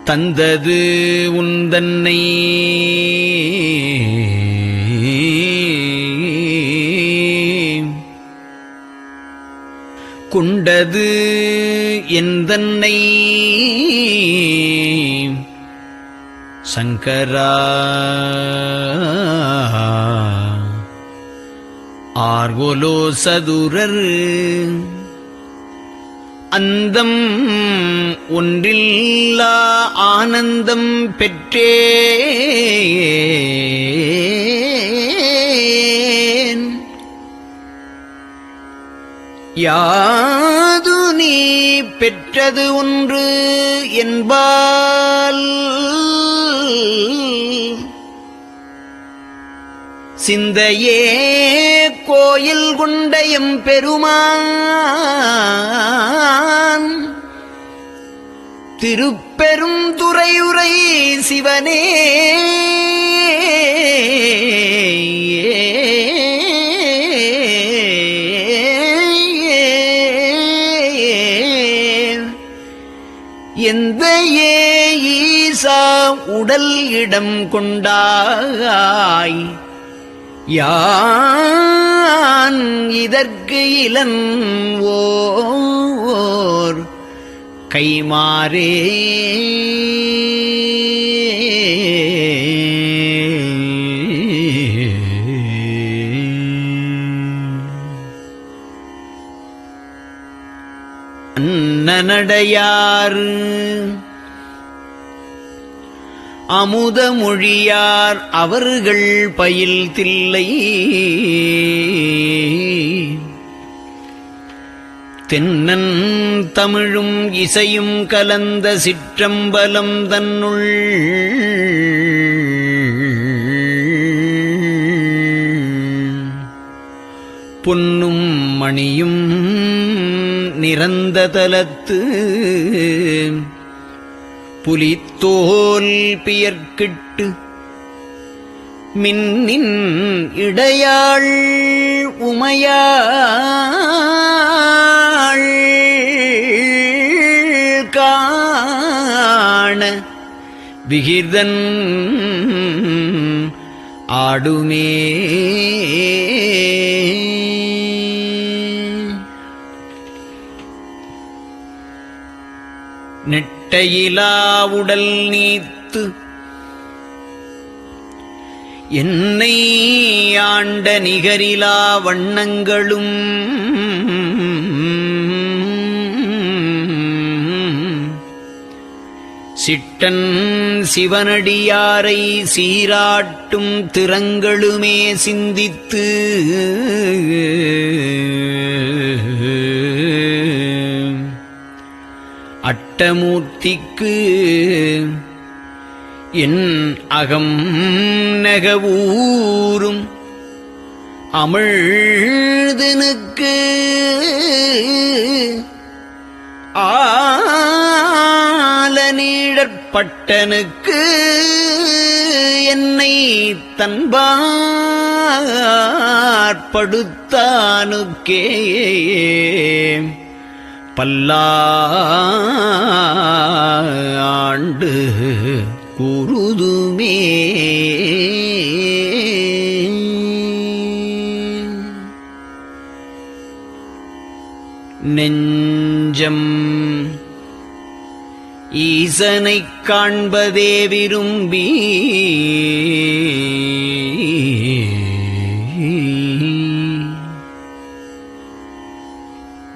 தந்தது உந்தன்னை கொண்டது எந்தன்னை சங்கரா ஆர்வலோ சதுரர் அந்தம் ஒன்றில்லா ஆனந்தம் பெற்றேன். யாது நீ பெற்றது ஒன்று என்பால் சிந்தையே கோயில் கொண்டயம் பெருமான் திருப்பெரும் துறையுரை சிவனே எந்த ஈசா உடல் இடம் கொண்டாய் யான் இதற்கு இலன் ஓர் கைமாறே அன்னநடையார் அமுதமொழியார் அவர்கள் பயில் தில்லை தென்னன் தமிழும் இசையும் கலந்த சிற்றம்பலம் தன்னுள் பொன்னும் மணியும் நிறந்த தலத்து புலித்தோல் பியர்க்கிட்டு மின்னின் இடையாள் உமையாள் காண விகிர்தன் ஆடுமே நெட்டையிலா உடல் நீத்து என்னை ஆண்ட நிகரிலா வண்ணங்களும் சிட்டன் சிவனடியாரை சீராட்டும் திறங்களுமே சிந்தித்து அட்டமூர்த்திக்கு என் அகம் நெகவூரும் அமிழ்தனுக்கு ஆலநீழற்பட்டனுக்கு என்னை தன்பாற்படுத்தானுக்கே பல்லாண்டு கூறுதுமே. நெஞ்சம் ஈசனைக் காண்பதே விரும்பி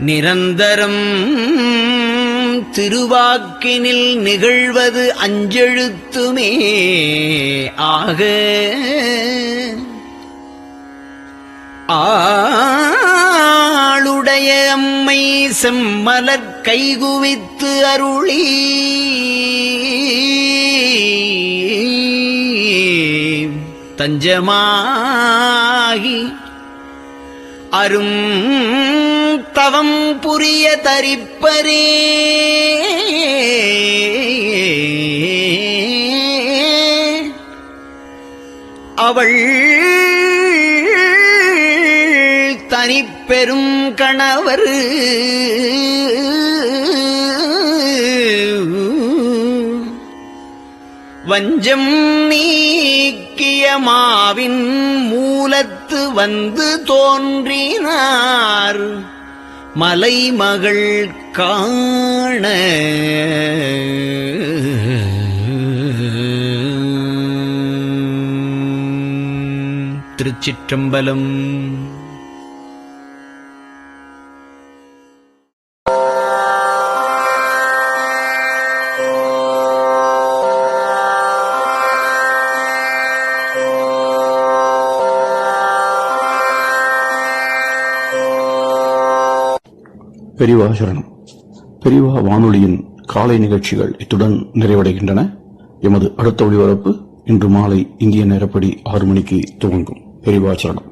நிரந்தரம் திருவாக்கினில் நிகழ்வது அஞ்செழுத்துமே ஆக ஆளுடைய அம்மை செம்மலர் கைகுவித்து அருளி தஞ்சமாகி அரும் தவம் புரிய தரிப்பரே அவள் தனிப்பெரும் கணவர் வஞ்சம் நீக்கிய மாவின் மூலத்து வந்து தோன்றினார் மலைமகள் காண திருச்சிற்றம்பலம். பெரியவா சரணம். பெரியவா வானொலியின் காலை நிகழ்ச்சிகள் இத்துடன் நிறைவடைகின்றன. எமது அடுத்த ஒளிபரப்பு இன்று மாலை இந்திய நேரப்படி 6 மணிக்கு துவங்கும். பெரியவா சரணம்.